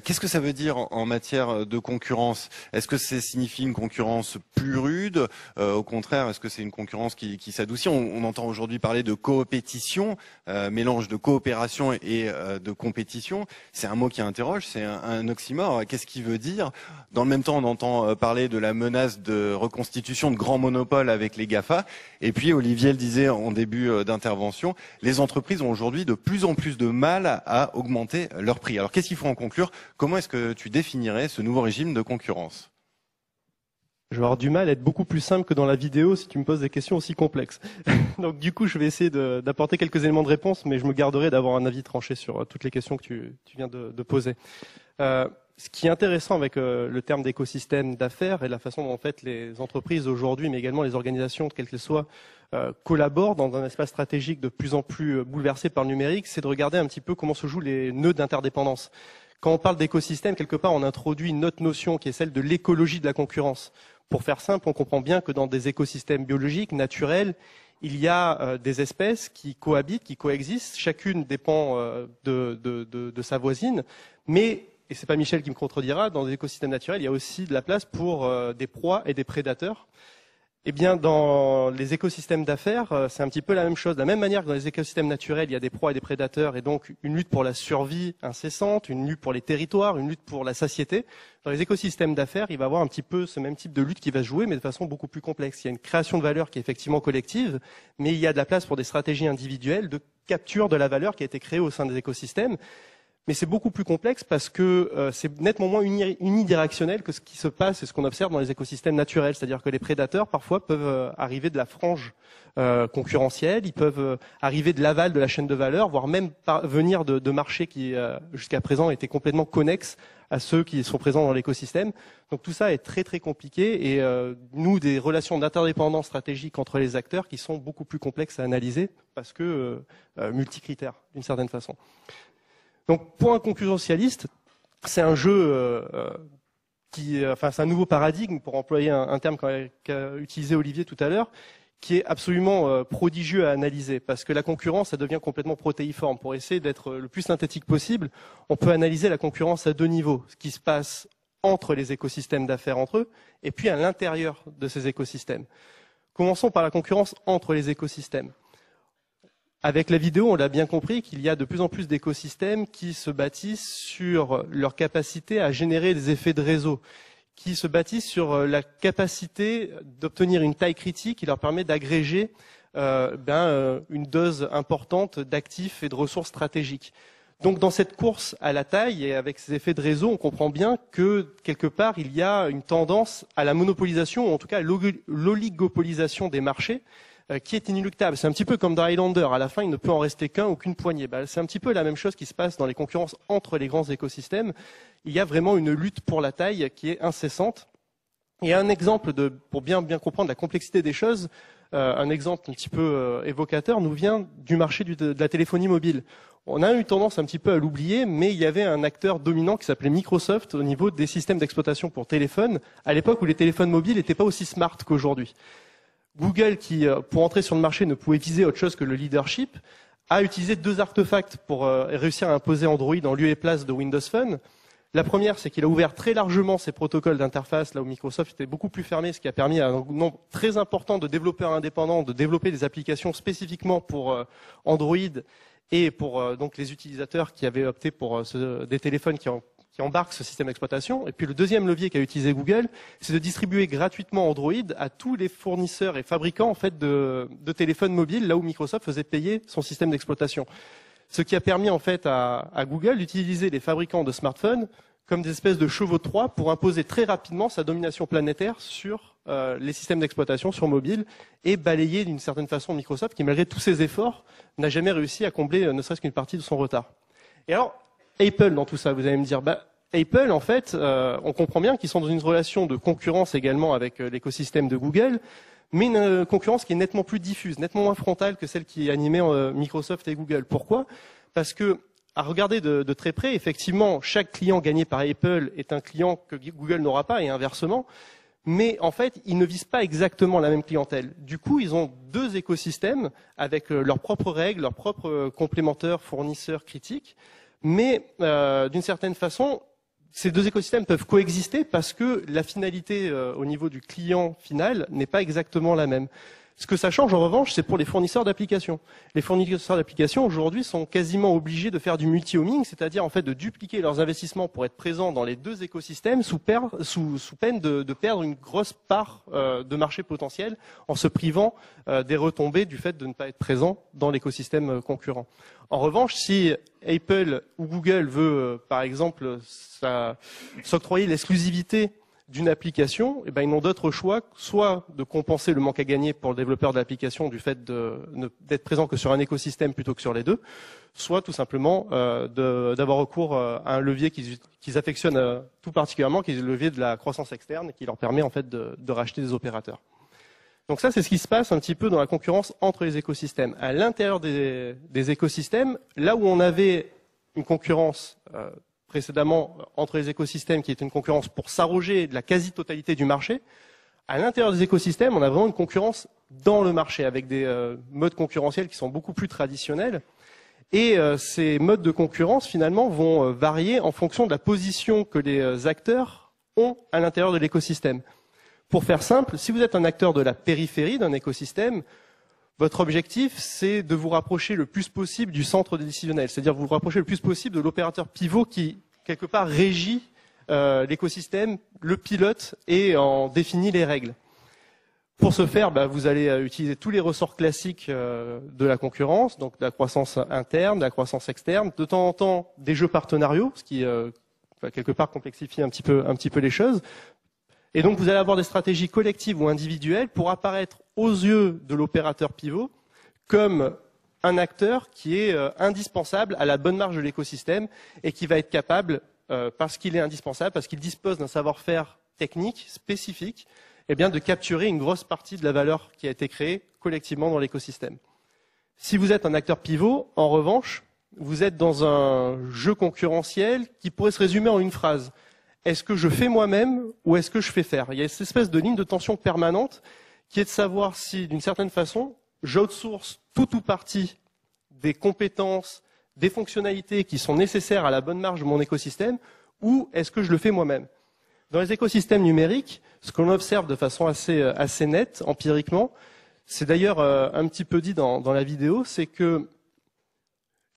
Qu'est-ce que ça veut dire en matière de concurrence? Est-ce que ça signifie une concurrence plus rude? Au contraire, est-ce que c'est une concurrence qui s'adoucit? On entend aujourd'hui parler de coopétition, mélange de coopération et de compétition. C'est un mot qui interroge, c'est un oxymore. Qu'est-ce qu'il veut dire? Dans le même temps, on entend parler de la menace de reconstitution de grands monopoles avec les GAFA. Et puis, Olivier le disait en début d'intervention, les entreprises ont aujourd'hui de plus en plus de mal à augmenter leurs prix. Alors, qu'est-ce qu'il faut en conclure? Comment est-ce que tu définirais ce nouveau régime de concurrence? Je vais avoir du mal à être beaucoup plus simple que dans la vidéo si tu me poses des questions aussi complexes. Donc du coup, je vais essayer d'apporter quelques éléments de réponse, mais je me garderai d'avoir un avis tranché sur toutes les questions que tu viens de poser. Ce qui est intéressant avec le terme d'écosystème d'affaires et la façon dont en fait les entreprises aujourd'hui, mais également les organisations, quelles qu'elles soient, collaborent dans un espace stratégique de plus en plus bouleversé par le numérique, c'est de regarder un petit peu comment se jouent les nœuds d'interdépendance. Quand on parle d'écosystème, quelque part, on introduit une autre notion qui est celle de l'écologie de la concurrence. Pour faire simple, on comprend bien que dans des écosystèmes biologiques, naturels, il y a des espèces qui cohabitent, qui coexistent. Chacune dépend de sa voisine. Mais, et c'est pas Michel qui me contredira, dans des écosystèmes naturels, il y a aussi de la place pour des proies et des prédateurs. Eh bien, dans les écosystèmes d'affaires, c'est un petit peu la même chose. De la même manière que dans les écosystèmes naturels, il y a des proies et des prédateurs, et donc une lutte pour la survie incessante, une lutte pour les territoires, une lutte pour la satiété. Dans les écosystèmes d'affaires, il va y avoir un petit peu ce même type de lutte qui va se jouer, mais de façon beaucoup plus complexe. Il y a une création de valeur qui est effectivement collective, mais il y a de la place pour des stratégies individuelles de capture de la valeur qui a été créée au sein des écosystèmes. Mais c'est beaucoup plus complexe parce que c'est nettement moins unidirectionnel que ce qui se passe et ce qu'on observe dans les écosystèmes naturels. C'est-à-dire que les prédateurs, parfois, peuvent arriver de la frange concurrentielle, ils peuvent arriver de l'aval de la chaîne de valeur, voire même venir de marchés qui, jusqu'à présent, étaient complètement connexes à ceux qui sont présents dans l'écosystème. Donc tout ça est très très compliqué et nous, des relations d'interdépendance stratégique entre les acteurs qui sont beaucoup plus complexes à analyser parce que multicritères, d'une certaine façon. Donc, pour un concurrentialiste, c'est un jeu c'est un nouveau paradigme, pour employer un terme qu'a utilisé Olivier tout à l'heure, qui est absolument prodigieux à analyser, parce que la concurrence, ça devient complètement protéiforme. Pour essayer d'être le plus synthétique possible, on peut analyser la concurrence à deux niveaux, ce qui se passe entre les écosystèmes d'affaires entre eux, et puis à l'intérieur de ces écosystèmes. Commençons par la concurrence entre les écosystèmes. Avec la vidéo, on l'a bien compris qu'il y a de plus en plus d'écosystèmes qui se bâtissent sur leur capacité à générer des effets de réseau, qui se bâtissent sur la capacité d'obtenir une taille critique qui leur permet d'agréger une dose importante d'actifs et de ressources stratégiques. Donc dans cette course à la taille et avec ces effets de réseau, on comprend bien que quelque part il y a une tendance à la monopolisation, ou en tout cas à l'oligopolisation des marchés, qui est inéluctable. C'est un petit peu comme dans Highlander. À la fin, il ne peut en rester qu'un ou qu'une poignée. C'est un petit peu la même chose qui se passe dans les concurrences entre les grands écosystèmes. Il y a vraiment une lutte pour la taille qui est incessante. Et un exemple pour bien comprendre la complexité des choses, un exemple un petit peu évocateur nous vient du marché de la téléphonie mobile. On a eu tendance un petit peu à l'oublier, mais il y avait un acteur dominant qui s'appelait Microsoft au niveau des systèmes d'exploitation pour téléphone, à l'époque où les téléphones mobiles n'étaient pas aussi smart qu'aujourd'hui. Google, qui pour entrer sur le marché ne pouvait viser autre chose que le leadership, a utilisé 2 artefacts pour réussir à imposer Android en lieu et place de Windows Phone. La première, c'est qu'il a ouvert très largement ses protocoles d'interface, là où Microsoft était beaucoup plus fermé, ce qui a permis à un nombre très important de développeurs indépendants de développer des applications spécifiquement pour Android et pour donc les utilisateurs qui avaient opté pour des téléphones qui embarquent ce système d'exploitation. Et puis le deuxième levier qu'a utilisé Google, c'est de distribuer gratuitement Android à tous les fournisseurs et fabricants en fait de téléphones mobiles, là où Microsoft faisait payer son système d'exploitation. Ce qui a permis en fait à Google d'utiliser les fabricants de smartphones comme des espèces de chevaux de Troie pour imposer très rapidement sa domination planétaire sur les systèmes d'exploitation sur mobile et balayer d'une certaine façon Microsoft qui, malgré tous ses efforts, n'a jamais réussi à combler ne serait-ce qu'une partie de son retard. Et alors, Apple dans tout ça, vous allez me dire, Apple en fait, on comprend bien qu'ils sont dans une relation de concurrence également avec l'écosystème de Google, mais une concurrence qui est nettement plus diffuse, nettement moins frontale que celle qui animait Microsoft et Google. Pourquoi ? Parce que, à regarder de très près, effectivement, chaque client gagné par Apple est un client que Google n'aura pas, et inversement, mais en fait, ils ne visent pas exactement la même clientèle. Du coup, ils ont 2 écosystèmes avec leurs propres règles, leurs propres complémentaires, fournisseurs, critiques, mais d'une certaine façon, ces 2 écosystèmes peuvent coexister parce que la finalité au niveau du client final n'est pas exactement la même. Ce que ça change en revanche, c'est pour les fournisseurs d'applications. Les fournisseurs d'applications aujourd'hui sont quasiment obligés de faire du multi-homing, c'est-à-dire en fait de dupliquer leurs investissements pour être présents dans les 2 écosystèmes sous peine de perdre une grosse part de marché potentiel en se privant des retombées du fait de ne pas être présent dans l'écosystème concurrent. En revanche, si Apple ou Google veut, par exemple, s'octroyer l'exclusivité d'une application, eh ben, ils n'ont d'autre choix, soit de compenser le manque à gagner pour le développeur de l'application du fait d'être présent que sur un écosystème plutôt que sur les 2, soit tout simplement d'avoir recours à un levier qu'ils affectionnent tout particulièrement, qui est le levier de la croissance externe, qui leur permet en fait de racheter des opérateurs. Donc ça, c'est ce qui se passe un petit peu dans la concurrence entre les écosystèmes. À l'intérieur des écosystèmes, là où on avait une concurrence précédemment entre les écosystèmes qui était une concurrence pour s'arroger de la quasi-totalité du marché, à l'intérieur des écosystèmes, on a vraiment une concurrence dans le marché avec des modes concurrentiels qui sont beaucoup plus traditionnels. Et ces modes de concurrence, finalement, vont varier en fonction de la position que les acteurs ont à l'intérieur de l'écosystème. Pour faire simple, si vous êtes un acteur de la périphérie d'un écosystème, votre objectif, c'est de vous rapprocher le plus possible du centre décisionnel, c'est-à-dire vous rapprocher le plus possible de l'opérateur pivot qui, quelque part, régit l'écosystème, le pilote et en définit les règles. Pour ce faire, vous allez utiliser tous les ressorts classiques de la concurrence, donc de la croissance interne, de la croissance externe, de temps en temps des jeux partenariaux, ce qui, quelque part, complexifie un petit peu les choses. Et donc, vous allez avoir des stratégies collectives ou individuelles pour apparaître aux yeux de l'opérateur pivot comme un acteur qui est indispensable à la bonne marge de l'écosystème et qui va être capable, parce qu'il est indispensable, parce qu'il dispose d'un savoir-faire technique spécifique, eh bien, de capturer une grosse partie de la valeur qui a été créée collectivement dans l'écosystème. Si vous êtes un acteur pivot, en revanche, vous êtes dans un jeu concurrentiel qui pourrait se résumer en une phrase. Est-ce que je fais moi-même ou est-ce que je fais faire ? Il y a cette espèce de ligne de tension permanente qui est de savoir si, d'une certaine façon, j'outsource tout ou partie des compétences, des fonctionnalités qui sont nécessaires à la bonne marge de mon écosystème ou est-ce que je le fais moi-même ? Dans les écosystèmes numériques, ce qu'on observe de façon assez nette, empiriquement, c'est d'ailleurs un petit peu dit dans la vidéo, c'est que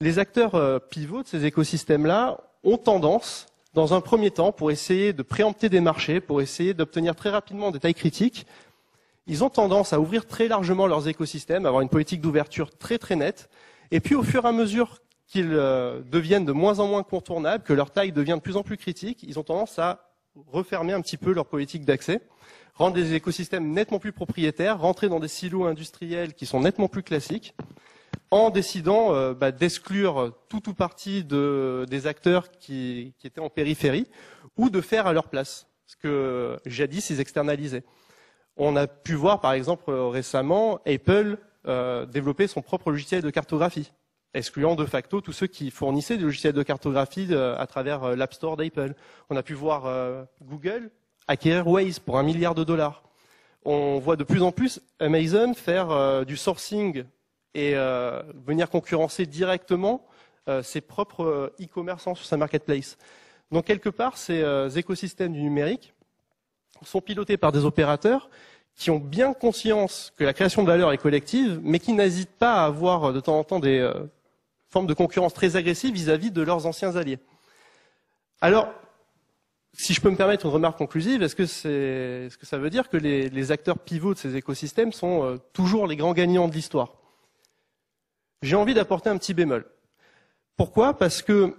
les acteurs pivots de ces écosystèmes-là ont tendance, dans un premier temps, pour essayer de préempter des marchés, pour essayer d'obtenir très rapidement des tailles critiques, ils ont tendance à ouvrir très largement leurs écosystèmes, à avoir une politique d'ouverture très très nette, et puis au fur et à mesure qu'ils deviennent de moins en moins contournables, que leur taille devient de plus en plus critique, ils ont tendance à refermer un petit peu leur politique d'accès, rendre les écosystèmes nettement plus propriétaires, rentrer dans des silos industriels qui sont nettement plus classiques, en décidant d'exclure tout ou partie des acteurs qui étaient en périphérie, ou de faire à leur place ce que jadis ils externalisaient. On a pu voir par exemple récemment Apple développer son propre logiciel de cartographie, excluant de facto tous ceux qui fournissaient des logiciels de cartographie à travers l'App Store d'Apple. On a pu voir Google acquérir Waze pour $1 milliard. On voit de plus en plus Amazon faire du sourcing et venir concurrencer directement ses propres e-commerçants sur sa marketplace. Donc quelque part, ces écosystèmes du numérique sont pilotés par des opérateurs qui ont bien conscience que la création de valeur est collective, mais qui n'hésitent pas à avoir de temps en temps des formes de concurrence très agressives vis-à-vis de leurs anciens alliés. Alors, si je peux me permettre une remarque conclusive, est-ce que ça veut dire que les acteurs pivots de ces écosystèmes sont toujours les grands gagnants de l'histoire? J'ai envie d'apporter un petit bémol. Pourquoi? Parce que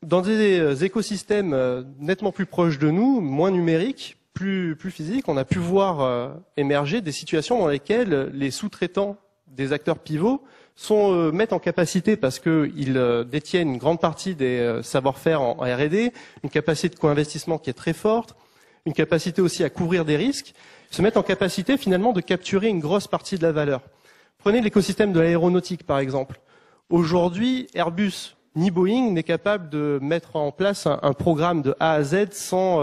dans des écosystèmes nettement plus proches de nous, moins numériques, plus physiques, on a pu voir émerger des situations dans lesquelles les sous-traitants des acteurs pivots mettent en capacité, parce qu'ils détiennent une grande partie des savoir-faire en R&D, une capacité de co-investissement qui est très forte, une capacité aussi à couvrir des risques, se mettent en capacité finalement de capturer une grosse partie de la valeur. Prenez l'écosystème de l'aéronautique par exemple. Aujourd'hui, Airbus ni Boeing n'est capable de mettre en place un programme de A à Z sans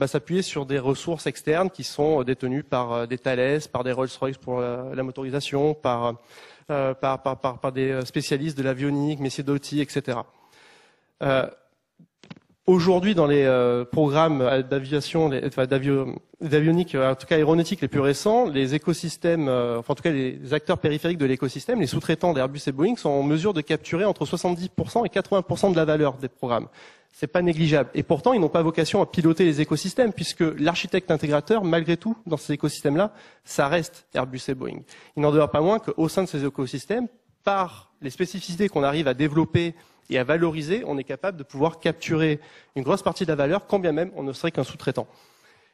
s'appuyer sur des ressources externes qui sont détenues par des Thales, par des Rolls-Royce pour la motorisation, par des spécialistes de l'avionique, Messier Doty, etc. Aujourd'hui, dans les programmes d'aviation, d'avionique, en tout cas aéronautique les plus récents, les écosystèmes, en tout cas les acteurs périphériques de l'écosystème, les sous-traitants d'Airbus et Boeing sont en mesure de capturer entre 70% et 80% de la valeur des programmes. C'est pas négligeable. Et pourtant, ils n'ont pas vocation à piloter les écosystèmes, puisque l'architecte intégrateur, malgré tout, dans ces écosystèmes-là, ça reste Airbus et Boeing. Il n'en demeure pas moins qu'au sein de ces écosystèmes, par les spécificités qu'on arrive à développer et à valoriser, on est capable de pouvoir capturer une grosse partie de la valeur, quand bien même on ne serait qu'un sous-traitant.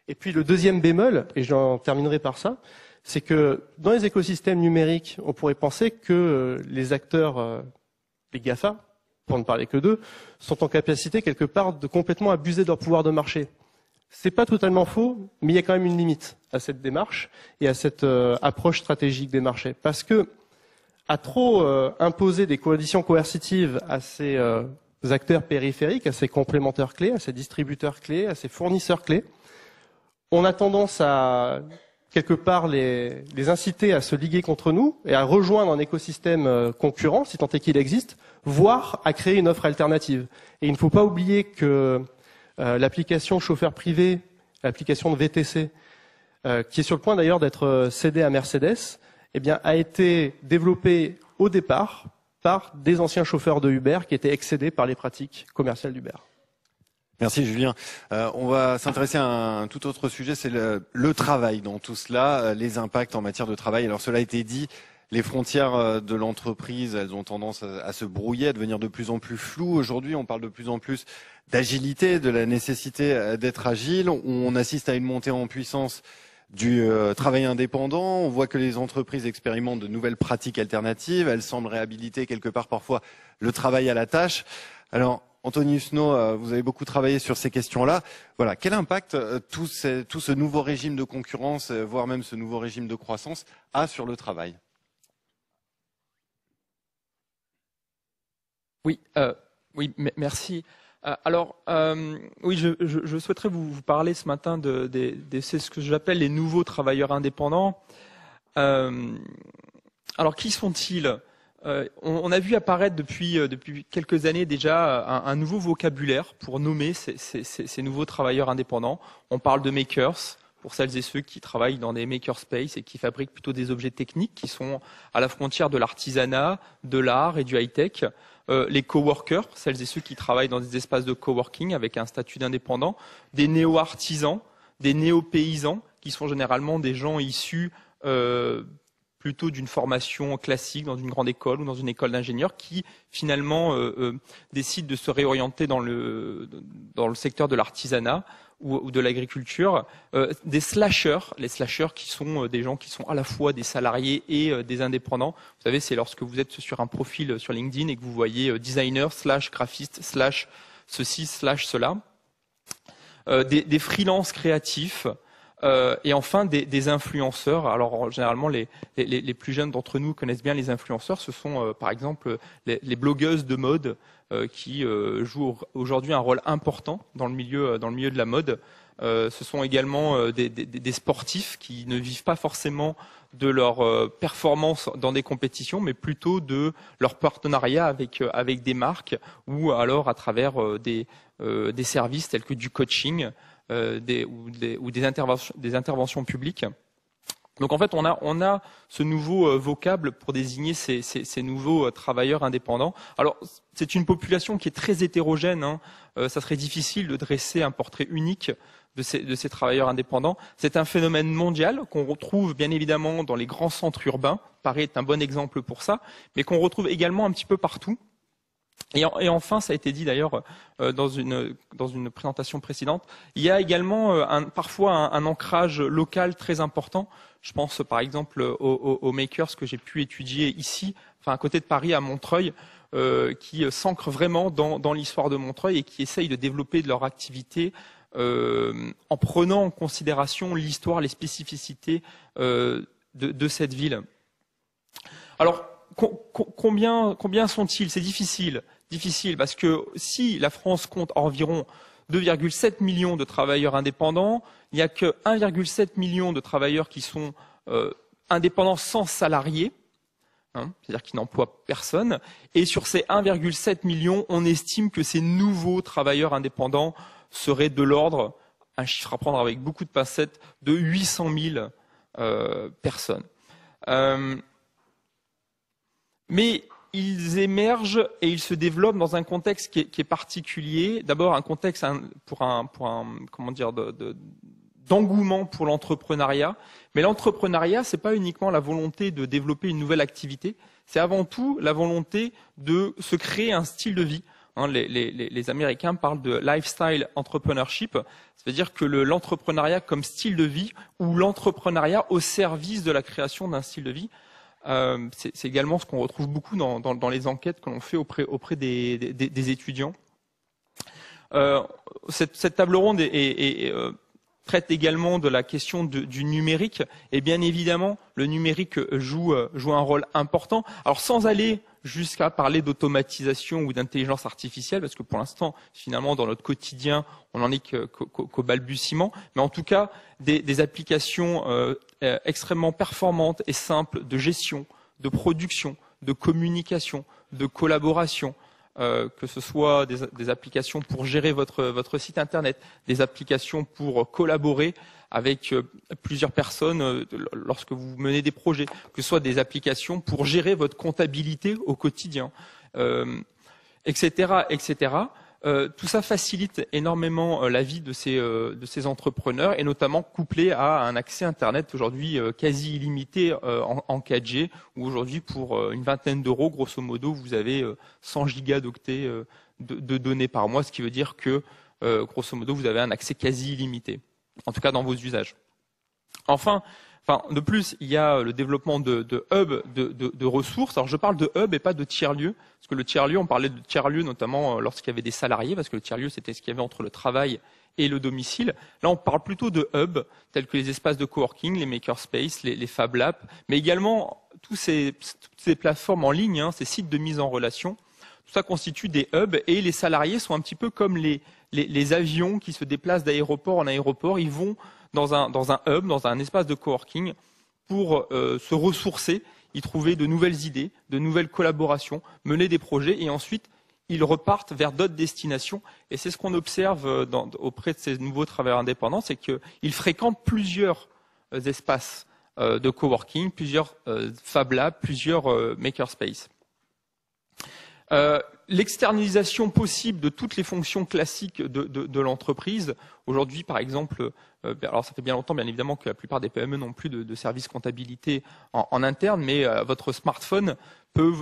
Et puis le deuxième bémol, et j'en terminerai par ça, c'est que dans les écosystèmes numériques, on pourrait penser que les acteurs, les GAFA, pour ne parler que d'eux, sont en capacité quelque part de complètement abuser de leur pouvoir de marché. C'est pas totalement faux, mais il y a quand même une limite à cette démarche et à cette approche stratégique des marchés. Parce que à trop imposer des conditions coercitives à ces acteurs périphériques, à ces complémentaires clés, à ces distributeurs clés, à ces fournisseurs clés, on a tendance à quelque part les inciter à se liguer contre nous et à rejoindre un écosystème concurrent, si tant est qu'il existe, voire à créer une offre alternative. Et il ne faut pas oublier que l'application chauffeur privé, l'application de VTC, qui est sur le point d'ailleurs d'être cédée à Mercedes, eh bien, a été développée au départ par des anciens chauffeurs de Uber qui étaient excédés par les pratiques commerciales d'Uber. Merci Julien. On va s'intéresser à un tout autre sujet, c'est le travail dans tout cela, les impacts en matière de travail. Alors cela a été dit, les frontières de l'entreprise, elles ont tendance à se brouiller, à devenir de plus en plus floues. Aujourd'hui, on parle de plus en plus d'agilité, de la nécessité d'être agile. On assiste à une montée en puissance du travail indépendant. On voit que les entreprises expérimentent de nouvelles pratiques alternatives. Elles semblent réhabiliter quelque part parfois le travail à la tâche. Alors, Anthony Husneau, vous avez beaucoup travaillé sur ces questions-là. Voilà, quel impact tout ce nouveau régime de concurrence, voire même ce nouveau régime de croissance, a sur le travail? Oui, merci. Alors, oui, je souhaiterais vous parler ce matin c'est ce que j'appelle les nouveaux travailleurs indépendants. Alors, qui sont-ils? On a vu apparaître depuis quelques années déjà un nouveau vocabulaire pour nommer ces nouveaux travailleurs indépendants. On parle de makers, pour celles et ceux qui travaillent dans des makerspaces et qui fabriquent plutôt des objets techniques qui sont à la frontière de l'artisanat, de l'art et du high-tech. Les coworkers, celles et ceux qui travaillent dans des espaces de coworking avec un statut d'indépendant, des néo-artisans, des néo-paysans, qui sont généralement des gens issus plutôt d'une formation classique dans une grande école ou dans une école d'ingénieurs qui finalement décident de se réorienter dans le secteur de l'artisanat ou de l'agriculture. Des slashers, les slashers qui sont des gens qui sont à la fois des salariés et des indépendants. Vous savez, c'est lorsque vous êtes sur un profil sur LinkedIn et que vous voyez designer / graphiste / ceci / cela. Des freelances créatifs. Et enfin des influenceurs. Alors généralement les plus jeunes d'entre nous connaissent bien les influenceurs. Ce sont par exemple les blogueuses de mode qui jouent aujourd'hui un rôle important dans le milieu de la mode. Ce sont également des sportifs qui ne vivent pas forcément de leur performance dans des compétitions, mais plutôt de leur partenariat avec des marques ou alors à travers des services tels que du coaching. Ou des interventions publiques. Donc en fait, on a ce nouveau vocable pour désigner ces nouveaux travailleurs indépendants. Alors c'est une population qui est très hétérogène. Hein. Ça serait difficile de dresser un portrait unique de ces travailleurs indépendants. C'est un phénomène mondial qu'on retrouve bien évidemment dans les grands centres urbains. Paris est un bon exemple pour ça, mais qu'on retrouve également un petit peu partout. Et enfin, ça a été dit d'ailleurs dans une présentation précédente, il y a également parfois un ancrage local très important. Je pense par exemple aux makers que j'ai pu étudier ici, enfin à côté de Paris, à Montreuil, qui s'ancrent vraiment dans l'histoire de Montreuil et qui essayent de développer de leur activité en prenant en considération l'histoire, les spécificités de cette ville. Alors, combien sont-ils? C'est difficile parce que si la France compte environ 2,7 millions de travailleurs indépendants, il n'y a que 1,7 million de travailleurs qui sont indépendants sans salariés, hein, c'est-à-dire qui n'emploient personne. Et sur ces 1,7 million, on estime que ces nouveaux travailleurs indépendants seraient de l'ordre, un chiffre à prendre avec beaucoup de pincettes, de 800 000 personnes. Mais ils émergent et ils se développent dans un contexte qui est particulier. D'abord, un contexte d'engouement pour l'entrepreneuriat. Mais l'entrepreneuriat, c'est pas uniquement la volonté de développer une nouvelle activité. C'est avant tout la volonté de se créer un style de vie. Hein, les Américains parlent de lifestyle entrepreneurship. C'est-à-dire que l'entrepreneuriat comme style de vie ou l'entrepreneuriat au service de la création d'un style de vie. C'est également ce qu'on retrouve beaucoup dans les enquêtes que l'on fait auprès des étudiants. Cette table ronde traite également de la question du numérique. Et bien évidemment, le numérique joue un rôle important. Alors sans aller jusqu'à parler d'automatisation ou d'intelligence artificielle, parce que pour l'instant, finalement, dans notre quotidien, on n'en est qu'au balbutiement. Mais en tout cas, des applications extrêmement performantes et simples de gestion, de production, de communication, de collaboration, que ce soit des applications pour gérer votre site internet, des applications pour collaborer avec plusieurs personnes lorsque vous menez des projets, que ce soit des applications pour gérer votre comptabilité au quotidien, etc., etc. Tout ça facilite énormément la vie de ces entrepreneurs et notamment couplé à un accès Internet aujourd'hui quasi illimité en 4G où aujourd'hui pour une vingtaine d'euros, grosso modo, vous avez 100 gigaoctets de données par mois, ce qui veut dire que grosso modo, vous avez un accès quasi illimité, en tout cas dans vos usages. Enfin, de plus, il y a le développement de hubs de ressources. Alors, je parle de hub et pas de tiers-lieux, parce que le tiers-lieu, on parlait de tiers-lieu notamment lorsqu'il y avait des salariés, parce que le tiers-lieu, c'était ce qu'il y avait entre le travail et le domicile. Là, on parle plutôt de hubs, tels que les espaces de coworking, les makerspaces, les Fab Labs, mais également toutes ces plateformes en ligne, hein, ces sites de mise en relation. Tout ça constitue des hubs et les salariés sont un petit peu comme les avions qui se déplacent d'aéroport en aéroport. Ils vont dans un hub, dans un espace de coworking pour se ressourcer, y trouver de nouvelles idées, de nouvelles collaborations, mener des projets et ensuite ils repartent vers d'autres destinations. Et c'est ce qu'on observe auprès de ces nouveaux travailleurs indépendants, c'est qu'ils fréquentent plusieurs espaces de coworking, plusieurs Fab Labs, plusieurs makerspaces. L'externalisation possible de toutes les fonctions classiques de l'entreprise. Aujourd'hui, par exemple, alors ça fait bien longtemps, bien évidemment, que la plupart des PME n'ont plus de service comptabilité en interne, mais votre smartphone peut,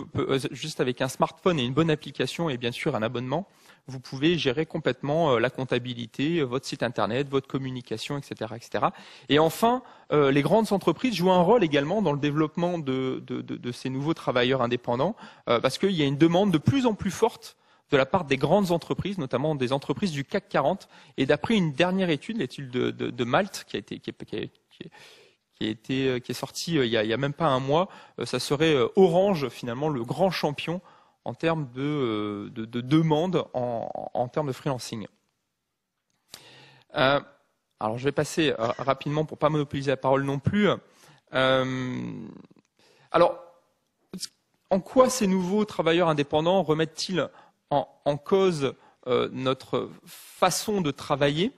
juste avec un smartphone et une bonne application et bien sûr un abonnement, vous pouvez gérer complètement la comptabilité, votre site internet, votre communication, etc., etc. Et enfin, les grandes entreprises jouent un rôle également dans le développement de ces nouveaux travailleurs indépendants, parce qu'il y a une demande de plus en plus forte de la part des grandes entreprises, notamment des entreprises du CAC 40. Et d'après une dernière étude, l'étude de Malte, qui est sortie il y a même pas un mois, ça serait Orange finalement le grand champion en termes de demande en termes de freelancing. Alors je vais passer rapidement pour pas monopoliser la parole non plus. Alors, en quoi ces nouveaux travailleurs indépendants remettent-ils en cause notre façon de travailler?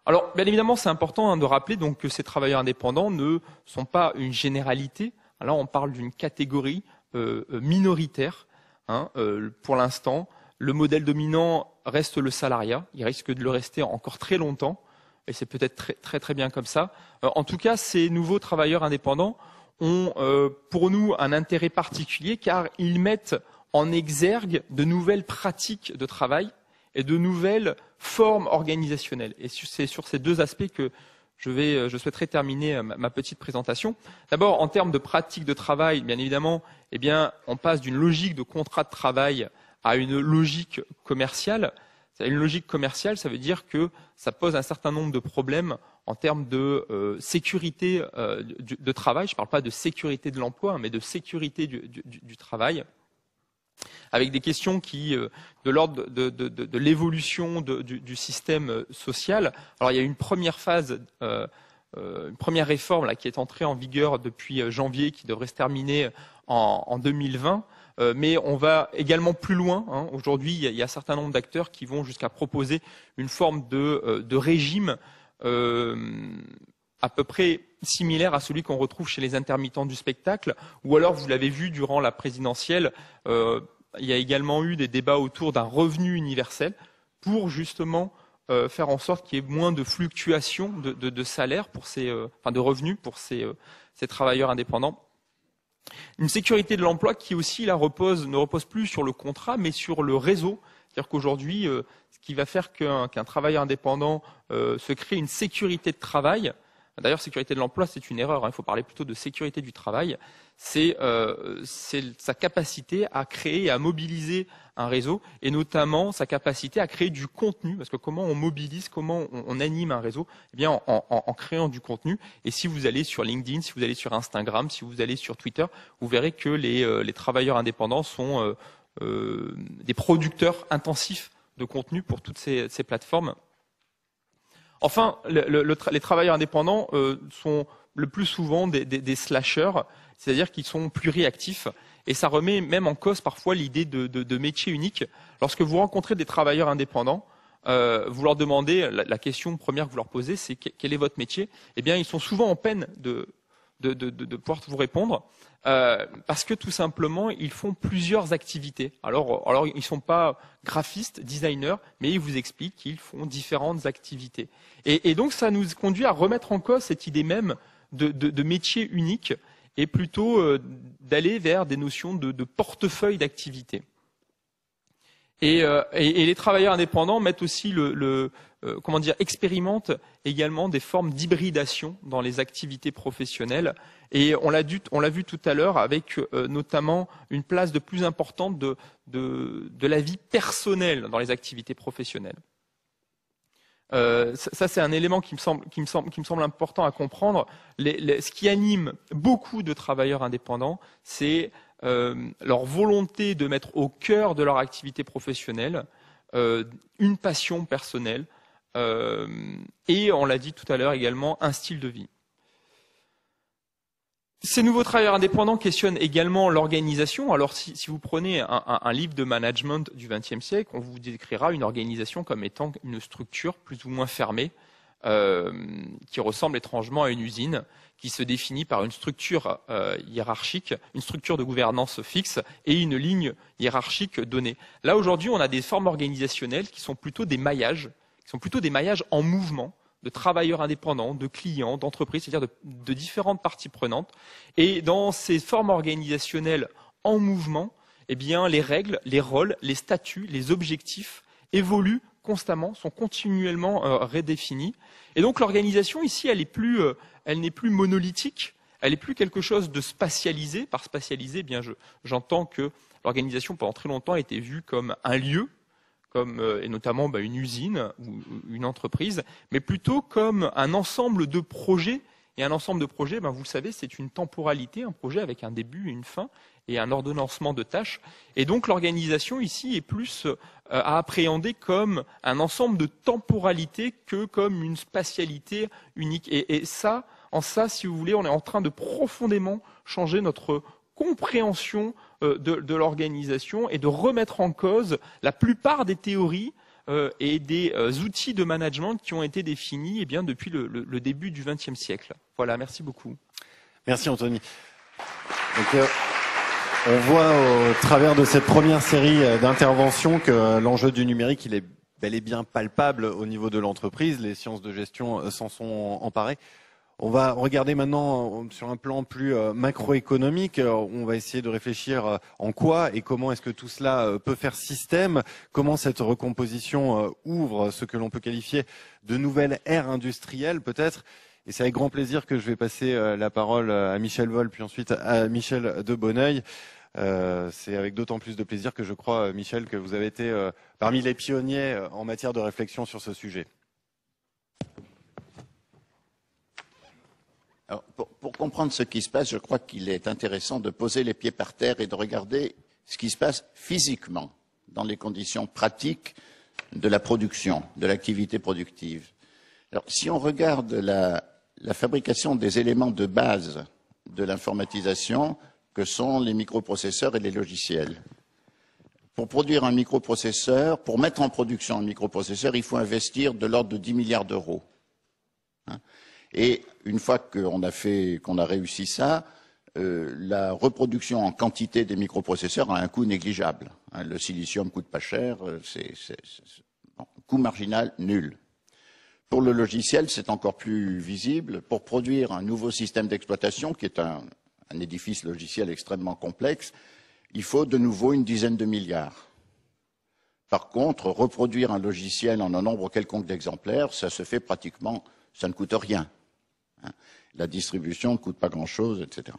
Alors, bien évidemment, c'est important de rappeler donc que ces travailleurs indépendants ne sont pas une généralité. Alors, on parle d'une catégorie minoritaire. Pour l'instant, le modèle dominant reste le salariat. Il risque de le rester encore très longtemps. Et c'est peut-être très bien comme ça. En tout cas, ces nouveaux travailleurs indépendants ont pour nous un intérêt particulier car ils mettent en exergue de nouvelles pratiques de travail et de nouvelles formes organisationnelles. Et c'est sur ces deux aspects que je souhaiterais terminer ma petite présentation. D'abord, en termes de pratiques de travail, bien évidemment, on passe d'une logique de contrat de travail à une logique commerciale. Une logique commerciale, ça veut dire que ça pose un certain nombre de problèmes en termes de sécurité de travail. Je ne parle pas de sécurité de l'emploi, mais de sécurité du travail, avec des questions qui, de l'ordre de l'évolution du système social. Alors, il y a une première phase, une première réforme là, qui est entrée en vigueur depuis janvier, qui devrait se terminer en 2020. Mais on va également plus loin. Aujourd'hui, il y a un certain nombre d'acteurs qui vont jusqu'à proposer une forme de régime à peu près similaire à celui qu'on retrouve chez les intermittents du spectacle. Ou alors, vous l'avez vu durant la présidentielle, il y a également eu des débats autour d'un revenu universel pour justement faire en sorte qu'il y ait moins de fluctuations de salaire pour de revenus pour ces travailleurs indépendants. Une sécurité de l'emploi qui aussi là, ne repose plus sur le contrat, mais sur le réseau. C'est-à-dire qu'aujourd'hui, ce qui va faire qu'un travailleur indépendant se crée une sécurité de travail, d'ailleurs sécurité de l'emploi c'est une erreur, il faut parler plutôt de sécurité du travail, c'est sa capacité à créer et à mobiliser un réseau, et notamment sa capacité à créer du contenu, parce que comment on mobilise, comment on anime un réseau, en créant du contenu. Et si vous allez sur LinkedIn, si vous allez sur Instagram, si vous allez sur Twitter, vous verrez que les travailleurs indépendants sont des producteurs intensifs de contenu pour toutes ces plateformes. Enfin, les travailleurs indépendants sont le plus souvent des slashers, c'est-à-dire qu'ils sont plus réactifs. Et ça remet même en cause parfois l'idée de métier unique. Lorsque vous rencontrez des travailleurs indépendants, vous leur demandez, la question première que vous leur posez, c'est quel est votre métier? Ils sont souvent en peine de pouvoir vous répondre, parce que tout simplement, ils font plusieurs activités. Alors ils ne sont pas graphistes, designers, mais ils vous expliquent qu'ils font différentes activités. Et donc, ça nous conduit à remettre en cause cette idée même de métier unique, et plutôt d'aller vers des notions de portefeuille d'activités. Et les travailleurs indépendants mettent aussi expérimentent également des formes d'hybridation dans les activités professionnelles. Et on l'a vu tout à l'heure avec notamment une place de plus importante de la vie personnelle dans les activités professionnelles. Ça c'est un élément qui me semble important à comprendre. Ce qui anime beaucoup de travailleurs indépendants, c'est leur volonté de mettre au cœur de leur activité professionnelle une passion personnelle et, on l'a dit tout à l'heure également, un style de vie. Ces nouveaux travailleurs indépendants questionnent également l'organisation. Alors, si vous prenez un livre de management du XXe siècle, on vous décrira une organisation comme étant une structure plus ou moins fermée, qui ressemble étrangement à une usine, qui se définit par une structure hiérarchique, une structure de gouvernance fixe et une ligne hiérarchique donnée. Là, aujourd'hui, on a des formes organisationnelles qui sont plutôt des maillages, en mouvement, de travailleurs indépendants, de clients, d'entreprises, c'est-à-dire de différentes parties prenantes. Et dans ces formes organisationnelles en mouvement, eh bien, les règles, les rôles, les statuts, les objectifs évoluent constamment, sont continuellement redéfinis. Et donc l'organisation ici, elle n'est plus monolithique, elle n'est plus quelque chose de spatialisé. Par spatialisé, eh bien, j'entends que l'organisation pendant très longtemps a été vue comme un lieu, et notamment une usine ou une entreprise, mais plutôt comme un ensemble de projets. Et un ensemble de projets, vous le savez, c'est une temporalité, un projet avec un début et une fin, et un ordonnancement de tâches. Et donc l'organisation ici est plus à appréhender comme un ensemble de temporalités que comme une spatialité unique. Et ça, si vous voulez, on est en train de profondément changer notre compréhension de l'organisation et de remettre en cause la plupart des théories et des outils de management qui ont été définis depuis le début du XXe siècle. Voilà, merci beaucoup. Merci Anthony. Donc, on voit au travers de cette première série d'interventions que l'enjeu du numérique, il est bel et bien palpable au niveau de l'entreprise. Les sciences de gestion s'en sont emparées. On va regarder maintenant sur un plan plus macroéconomique. On va essayer de réfléchir en quoi et comment est-ce que tout cela peut faire système, comment cette recomposition ouvre ce que l'on peut qualifier de nouvelle ère industrielle peut-être. Et c'est avec grand plaisir que je vais passer la parole à Michel Vol, puis ensuite à Michel de Bonneuil. C'est avec d'autant plus de plaisir que je crois, Michel, que vous avez été parmi les pionniers en matière de réflexion sur ce sujet. Alors, pour comprendre ce qui se passe, je crois qu'il est intéressant de poser les pieds par terre et de regarder ce qui se passe physiquement dans les conditions pratiques de la production, de l'activité productive. Alors, si on regarde la fabrication des éléments de base de l'informatisation, que sont les microprocesseurs et les logiciels. Pour produire un microprocesseur, pour mettre en production un microprocesseur, il faut investir de l'ordre de 10 milliards d'euros. Et une fois qu'on a réussi ça, la reproduction en quantité des microprocesseurs a un coût négligeable. Le silicium coûte pas cher, coût marginal nul. Pour le logiciel, c'est encore plus visible. Pour produire un nouveau système d'exploitation, qui est un édifice logiciel extrêmement complexe, il faut de nouveau une dizaine de milliards. Par contre, reproduire un logiciel en un nombre quelconque d'exemplaires, ça se fait pratiquement, ça ne coûte rien. La distribution ne coûte pas grand-chose, etc.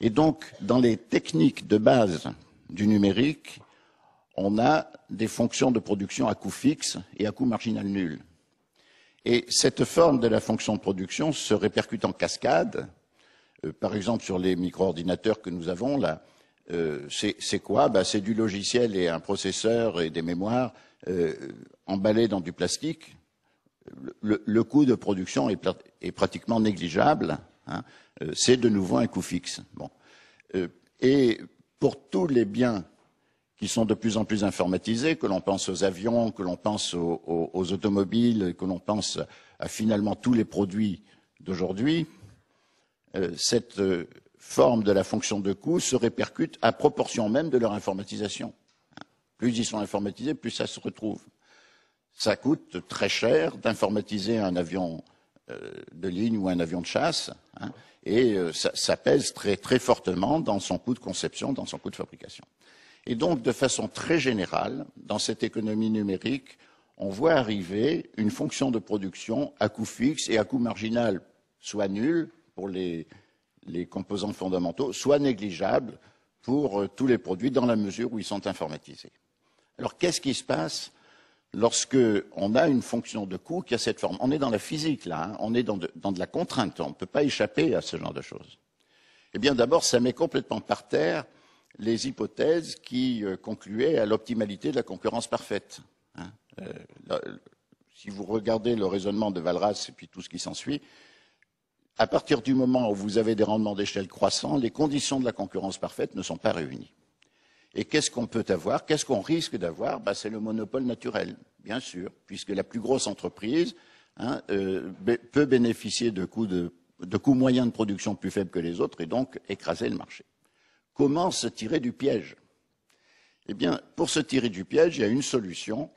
Et donc, dans les techniques de base du numérique, on a des fonctions de production à coût fixe et à coût marginal nul. Et cette forme de la fonction de production se répercute en cascade. Par exemple, sur les micro-ordinateurs que nous avons là, c'est quoi? C'est du logiciel et un processeur et des mémoires emballés dans du plastique. Le coût de production est pratiquement négligeable. C'est de nouveau un coût fixe. Bon. Et pour tous les biens qui sont de plus en plus informatisés, que l'on pense aux avions, que l'on pense aux automobiles, que l'on pense à finalement tous les produits d'aujourd'hui, cette forme de la fonction de coût se répercute à proportion même de leur informatisation. Plus ils sont informatisés, plus ça se retrouve. Ça coûte très cher d'informatiser un avion de ligne ou un avion de chasse, et ça pèse très, très fortement dans son coût de conception, dans son coût de fabrication. Et donc, de façon très générale, dans cette économie numérique, on voit arriver une fonction de production à coût fixe et à coût marginal, soit nul pour les composants fondamentaux, soit négligeable pour tous les produits dans la mesure où ils sont informatisés. Alors, qu'est-ce qui se passe lorsque on a une fonction de coût qui a cette forme? On est dans la physique, là, on est dans de la contrainte, on ne peut pas échapper à ce genre de choses. Eh bien, d'abord, ça met complètement par terre les hypothèses qui concluaient à l'optimalité de la concurrence parfaite. Si vous regardez le raisonnement de Walras et puis tout ce qui s'ensuit, à partir du moment où vous avez des rendements d'échelle croissants, les conditions de la concurrence parfaite ne sont pas réunies. Et qu'est-ce qu'on peut avoir? Qu'est-ce qu'on risque d'avoir? C'est le monopole naturel, bien sûr, puisque la plus grosse entreprise peut bénéficier de coûts moyens de production plus faibles que les autres et donc écraser le marché. Comment se tirer du piège? Eh bien, pour se tirer du piège, il y a une solution,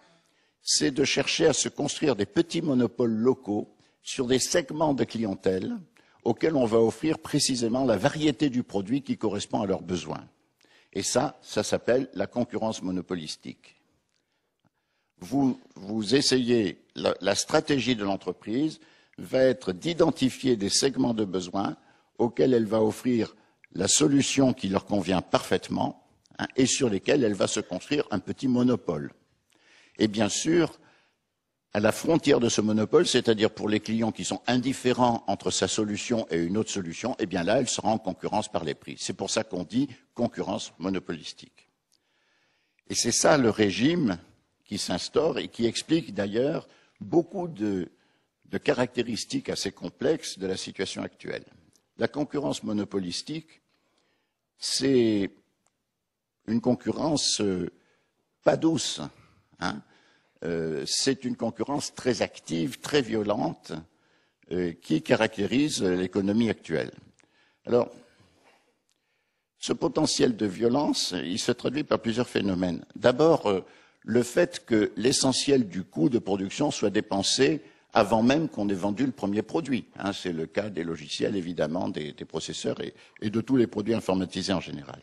c'est de chercher à se construire des petits monopoles locaux sur des segments de clientèle auxquels on va offrir précisément la variété du produit qui correspond à leurs besoins. Et ça s'appelle la concurrence monopolistique. Vous essayez, la stratégie de l'entreprise va être d'identifier des segments de besoins auxquels elle va offrir la solution qui leur convient parfaitement, et sur lesquels elle va se construire un petit monopole. Et bien sûr, à la frontière de ce monopole, c'est-à-dire pour les clients qui sont indifférents entre sa solution et une autre solution, eh bien là, elle sera en concurrence par les prix. C'est pour ça qu'on dit concurrence monopolistique. Et c'est ça le régime qui s'instaure et qui explique d'ailleurs beaucoup de caractéristiques assez complexes de la situation actuelle. La concurrence monopolistique, c'est une concurrence pas douce, c'est une concurrence très active, très violente, qui caractérise l'économie actuelle. Alors, ce potentiel de violence, il se traduit par plusieurs phénomènes. D'abord, le fait que l'essentiel du coût de production soit dépensé avant même qu'on ait vendu le premier produit. C'est le cas des logiciels, évidemment, des processeurs et de tous les produits informatisés en général.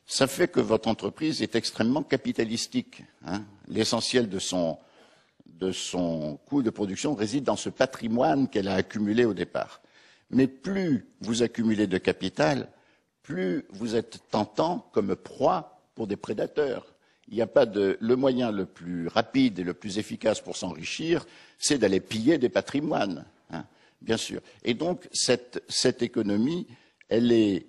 Ça fait que votre entreprise est extrêmement capitalistique. L'essentiel de son coût de production réside dans ce patrimoine qu'elle a accumulé au départ. Mais plus vous accumulez de capital, plus vous êtes tentant comme proie pour des prédateurs. Il n'y a pas le moyen le plus rapide et le plus efficace pour s'enrichir, c'est d'aller piller des patrimoines, bien sûr. Et donc cette économie, elle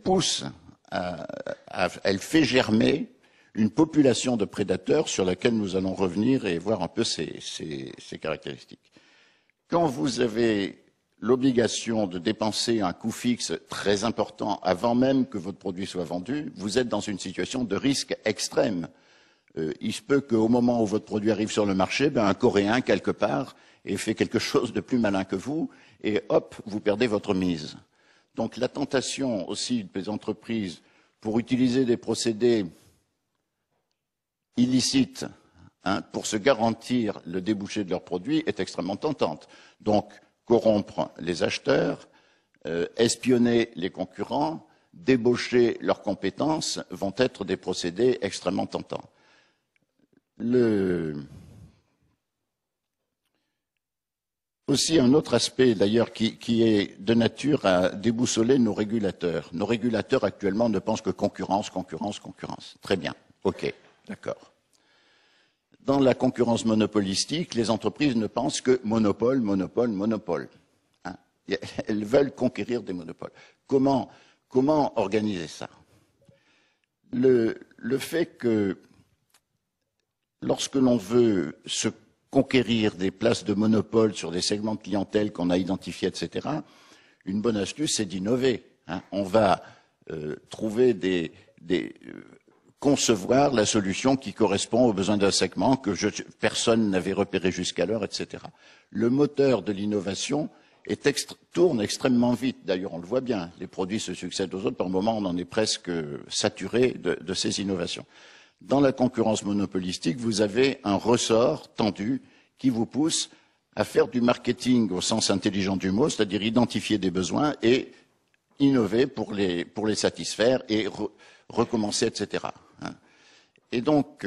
pousse, elle fait germer une population de prédateurs sur laquelle nous allons revenir et voir un peu ses caractéristiques. Quand vous avez l'obligation de dépenser un coût fixe très important avant même que votre produit soit vendu, vous êtes dans une situation de risque extrême. Il se peut qu'au moment où votre produit arrive sur le marché, un Coréen, quelque part, ait fait quelque chose de plus malin que vous, et hop, vous perdez votre mise. Donc la tentation aussi des entreprises pour utiliser des procédés illicites pour se garantir le débouché de leurs produits est extrêmement tentante. Donc corrompre les acheteurs, espionner les concurrents, débaucher leurs compétences vont être des procédés extrêmement tentants. Aussi un autre aspect d'ailleurs qui est de nature à déboussoler nos régulateurs. Nos régulateurs actuellement ne pensent que concurrence, concurrence, concurrence. Très bien, ok, d'accord. Dans la concurrence monopolistique, les entreprises ne pensent que monopole, monopole, monopole. Elles veulent conquérir des monopoles. Comment organiser ça? Le fait que lorsque l'on veut se conquérir des places de monopole sur des segments de clientèle qu'on a identifiés, etc., une bonne astuce, c'est d'innover. On va trouver concevoir la solution qui correspond aux besoins d'un segment que personne n'avait repéré jusqu'alors, etc. Le moteur de l'innovation tourne extrêmement vite. D'ailleurs, on le voit bien. Les produits se succèdent aux autres. Par moment, on en est presque saturé de ces innovations. Dans la concurrence monopolistique, vous avez un ressort tendu qui vous pousse à faire du marketing au sens intelligent du mot, c'est-à-dire identifier des besoins et innover pour les satisfaire et recommencer, etc. Et donc,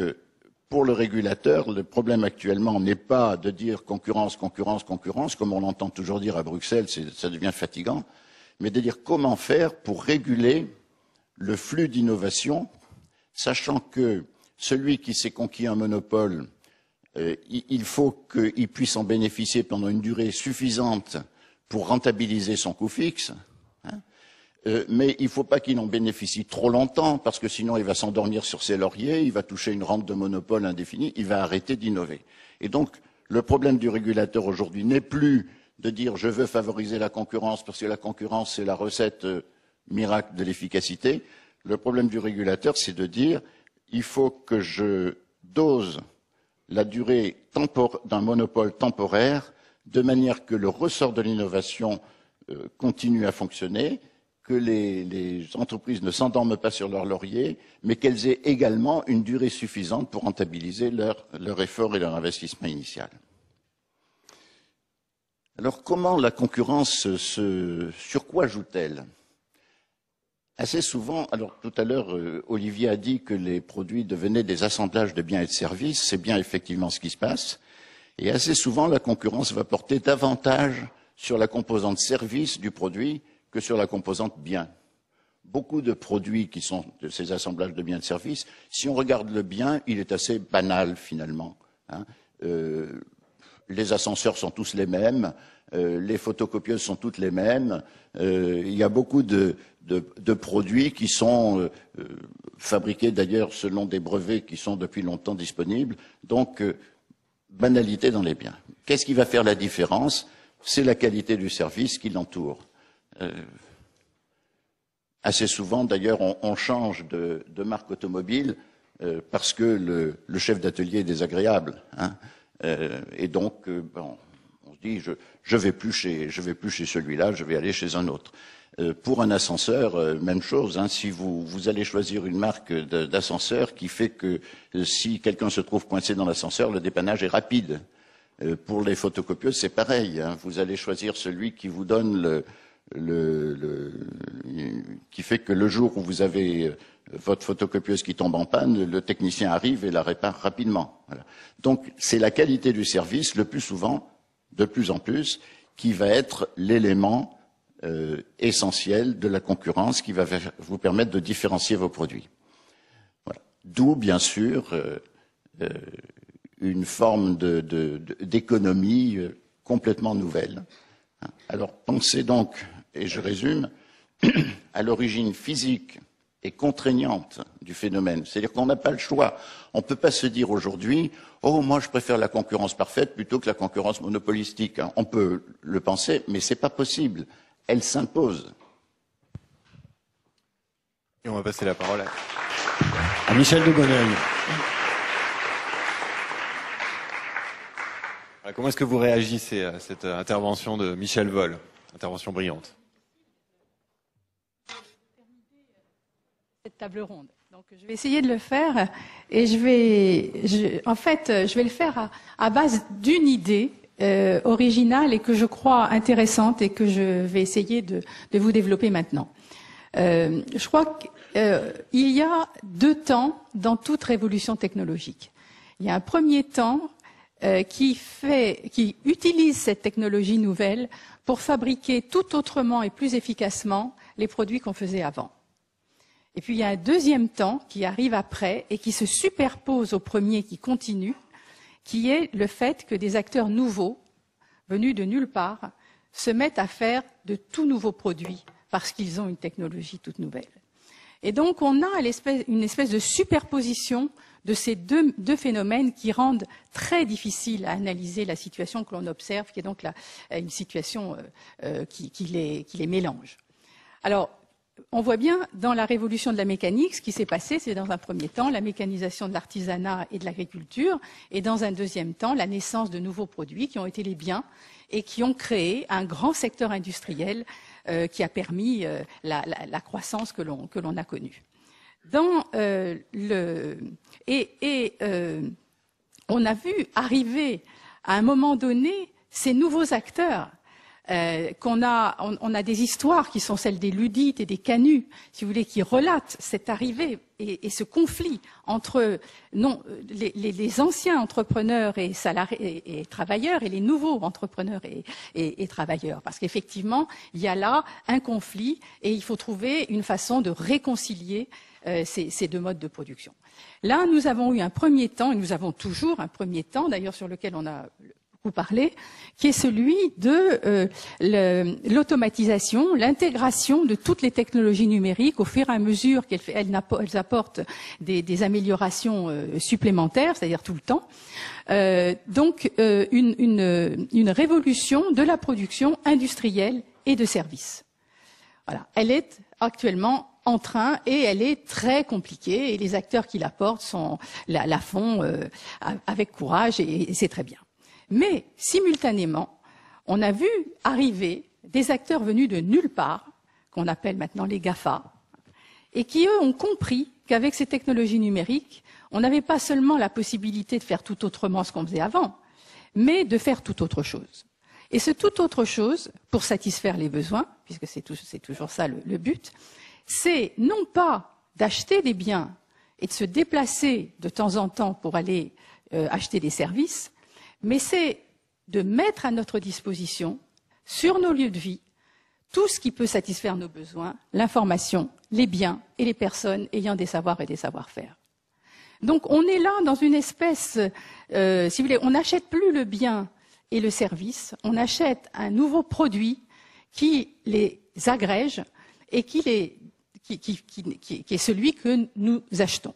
pour le régulateur, le problème actuellement n'est pas de dire concurrence, concurrence, concurrence, comme on l'entend toujours dire à Bruxelles, ça devient fatigant, mais de dire comment faire pour réguler le flux d'innovation, sachant que celui qui s'est conquis un monopole, il faut qu'il puisse en bénéficier pendant une durée suffisante pour rentabiliser son coût fixe, mais il ne faut pas qu'il en bénéficie trop longtemps, parce que sinon il va s'endormir sur ses lauriers, il va toucher une rente de monopole indéfinie, il va arrêter d'innover. Et donc, le problème du régulateur aujourd'hui n'est plus de dire je veux favoriser la concurrence, parce que la concurrence c'est la recette miracle de l'efficacité. Le problème du régulateur, c'est de dire il faut que je dose la durée d'un monopole temporaire, de manière que le ressort de l'innovation continue à fonctionner, que les entreprises ne s'endorment pas sur leur laurier, mais qu'elles aient également une durée suffisante pour rentabiliser leur effort et leur investissement initial. Alors, comment la concurrence sur quoi joue-t-elle? Assez souvent, alors tout à l'heure, Olivier a dit que les produits devenaient des assemblages de biens et de services, c'est bien effectivement ce qui se passe, et assez souvent, la concurrence va porter davantage sur la composante service du produit que sur la composante bien. Beaucoup de produits qui sont de ces assemblages de biens et de services, si on regarde le bien, il est assez banal finalement. Hein. Les ascenseurs sont tous les mêmes, les photocopieuses sont toutes les mêmes, il y a beaucoup de produits qui sont fabriqués d'ailleurs selon des brevets qui sont depuis longtemps disponibles, donc banalité dans les biens. Qu'est-ce qui va faire la différence? C'est la qualité du service qui l'entoure. Assez souvent, d'ailleurs, on change de marque automobile parce que le chef d'atelier est désagréable. Hein, et donc, bon, on se dit, je vais plus chez celui-là, je vais aller chez un autre. Pour un ascenseur, même chose. Hein, si vous allez choisir une marque d'ascenseur qui fait que si quelqu'un se trouve coincé dans l'ascenseur, le dépannage est rapide. Pour les photocopieuses, c'est pareil. Hein, vous allez choisir celui qui vous donne qui fait que le jour où vous avez votre photocopieuse qui tombe en panne, le technicien arrive et la répare rapidement. Voilà. Donc, c'est la qualité du service, le plus souvent, de plus en plus, qui va être l'élément essentiel de la concurrence qui va vous permettre de différencier vos produits. Voilà. D'où, bien sûr, une forme d'économie complètement nouvelle. Alors, pensez donc, et je résume, à l'origine physique et contraignante du phénomène. C'est-à-dire qu'on n'a pas le choix. On ne peut pas se dire aujourd'hui, oh, moi je préfère la concurrence parfaite plutôt que la concurrence monopolistique. On peut le penser, mais c'est pas possible. Elle s'impose. Et on va passer la parole à Michel de Bonneuil. Comment est-ce que vous réagissez à cette intervention de Michel Vol? Intervention brillante. Cette table ronde. Donc, je vais essayer de le faire et je vais le faire à base d'une idée originale et que je crois intéressante et que je vais essayer de vous développer maintenant. Je crois qu'il y a deux temps dans toute révolution technologique. Il y a un premier temps qui utilise cette technologie nouvelle pour fabriquer tout autrement et plus efficacement les produits qu'on faisait avant. Et puis il y a un deuxième temps qui arrive après et qui se superpose au premier, qui continue, qui est le fait que des acteurs nouveaux, venus de nulle part, se mettent à faire de tout nouveaux produits parce qu'ils ont une technologie toute nouvelle. Et donc on a une espèce de superposition de ces deux phénomènes qui rendent très difficile à analyser la situation que l'on observe, qui est donc une situation qui les mélange. Alors, on voit bien dans la révolution de la mécanique, ce qui s'est passé, c'est dans un premier temps la mécanisation de l'artisanat et de l'agriculture, et dans un deuxième temps la naissance de nouveaux produits qui ont été les biens et qui ont créé un grand secteur industriel qui a permis la croissance que l'on a connue. On a vu arriver à un moment donné ces nouveaux acteurs. On a des histoires qui sont celles des Ludites et des Canuts, si vous voulez, qui relatent cette arrivée et ce conflit entre les anciens entrepreneurs et salariés et travailleurs et les nouveaux entrepreneurs et travailleurs. Parce qu'effectivement, il y a là un conflit et il faut trouver une façon de réconcilier ces deux modes de production. Là, nous avons eu un premier temps, et nous avons toujours un premier temps, d'ailleurs sur lequel on a beaucoup parlé, qui est celui de l'automatisation, l'intégration de toutes les technologies numériques au fur et à mesure qu'elles apportent des améliorations supplémentaires, c'est-à-dire tout le temps. Donc une révolution de la production industrielle et de services. Voilà, elle est actuellement en train et elle est très compliquée et les acteurs qui la portent la font avec courage et c'est très bien. Mais simultanément, on a vu arriver des acteurs venus de nulle part, qu'on appelle maintenant les GAFA, et qui, eux, ont compris qu'avec ces technologies numériques, on n'avait pas seulement la possibilité de faire tout autrement ce qu'on faisait avant, mais de faire tout autre chose. Et ce tout autre chose, pour satisfaire les besoins, puisque c'est toujours ça le but, c'est non pas d'acheter des biens et de se déplacer de temps en temps pour aller acheter des services, mais c'est de mettre à notre disposition, sur nos lieux de vie, tout ce qui peut satisfaire nos besoins, l'information, les biens et les personnes ayant des savoirs et des savoir-faire. Donc on est là dans une espèce, si vous voulez, on n'achète plus le bien et le service, on achète un nouveau produit qui les agrège et qui est celui que nous achetons.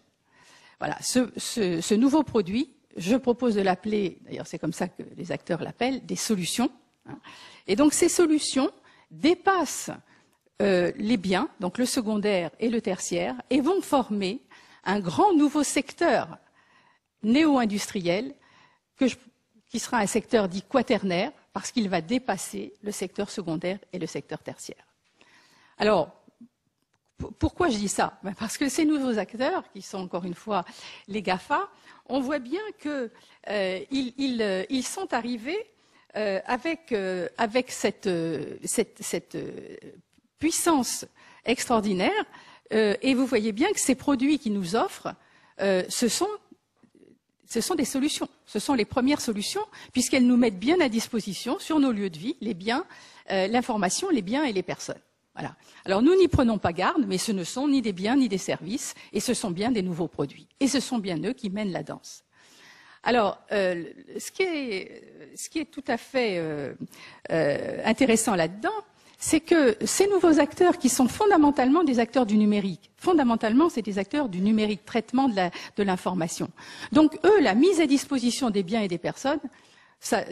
Voilà, ce nouveau produit, je propose de l'appeler, d'ailleurs c'est comme ça que les acteurs l'appellent, des solutions. Et donc ces solutions dépassent les biens, donc le secondaire et le tertiaire, et vont former un grand nouveau secteur néo-industriel qui sera un secteur dit quaternaire, parce qu'il va dépasser le secteur secondaire et le secteur tertiaire. Alors, pourquoi je dis ça? Parce que ces nouveaux acteurs, qui sont encore une fois les GAFA, on voit bien qu'ils sont arrivés avec cette puissance extraordinaire, et vous voyez bien que ces produits qu'ils nous offrent, ce sont des solutions, ce sont les premières solutions, puisqu'elles nous mettent bien à disposition sur nos lieux de vie les biens, l'information, les biens et les personnes. Voilà. Alors nous n'y prenons pas garde, mais ce ne sont ni des biens ni des services, et ce sont bien des nouveaux produits. Et ce sont bien eux qui mènent la danse. Alors, ce qui est tout à fait intéressant là-dedans, c'est que ces nouveaux acteurs qui sont fondamentalement des acteurs du numérique, fondamentalement c'est des acteurs du numérique, traitement de l'information. Donc eux, la mise à disposition des biens et des personnes, ça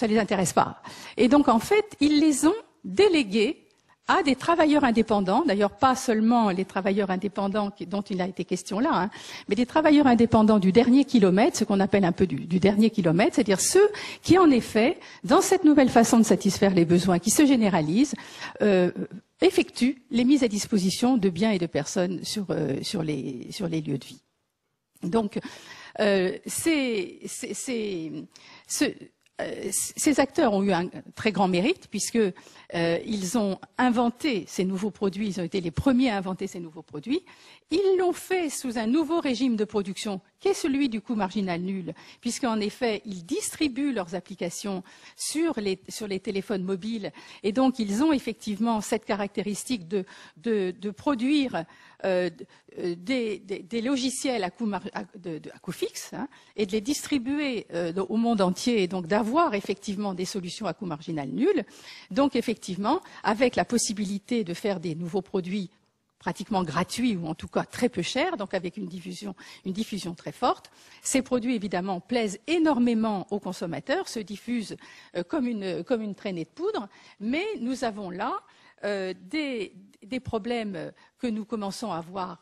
les intéresse pas. Et donc en fait, ils les ont délégués à des travailleurs indépendants, d'ailleurs pas seulement les travailleurs indépendants dont il a été question là, hein, mais des travailleurs indépendants du dernier kilomètre, ce qu'on appelle un peu du dernier kilomètre, c'est-à-dire ceux qui en effet, dans cette nouvelle façon de satisfaire les besoins qui se généralisent, effectuent les mises à disposition de biens et de personnes sur les lieux de vie. Donc ces acteurs ont eu un très grand mérite puisque ils ont inventé ces nouveaux produits, ils ont été les premiers à inventer ces nouveaux produits. Ils l'ont fait sous un nouveau régime de production qui est celui du coût marginal nul, puisqu'en effet, ils distribuent leurs applications sur les téléphones mobiles et donc ils ont effectivement cette caractéristique de produire des logiciels à coût fixe, hein, et de les distribuer au monde entier et donc d'avoir effectivement des solutions à coût marginal nul. Donc effectivement, avec la possibilité de faire des nouveaux produits pratiquement gratuits ou en tout cas très peu chers, donc avec une diffusion très forte. Ces produits évidemment plaisent énormément aux consommateurs, se diffusent comme une traînée de poudre, mais nous avons là des problèmes que nous commençons à voir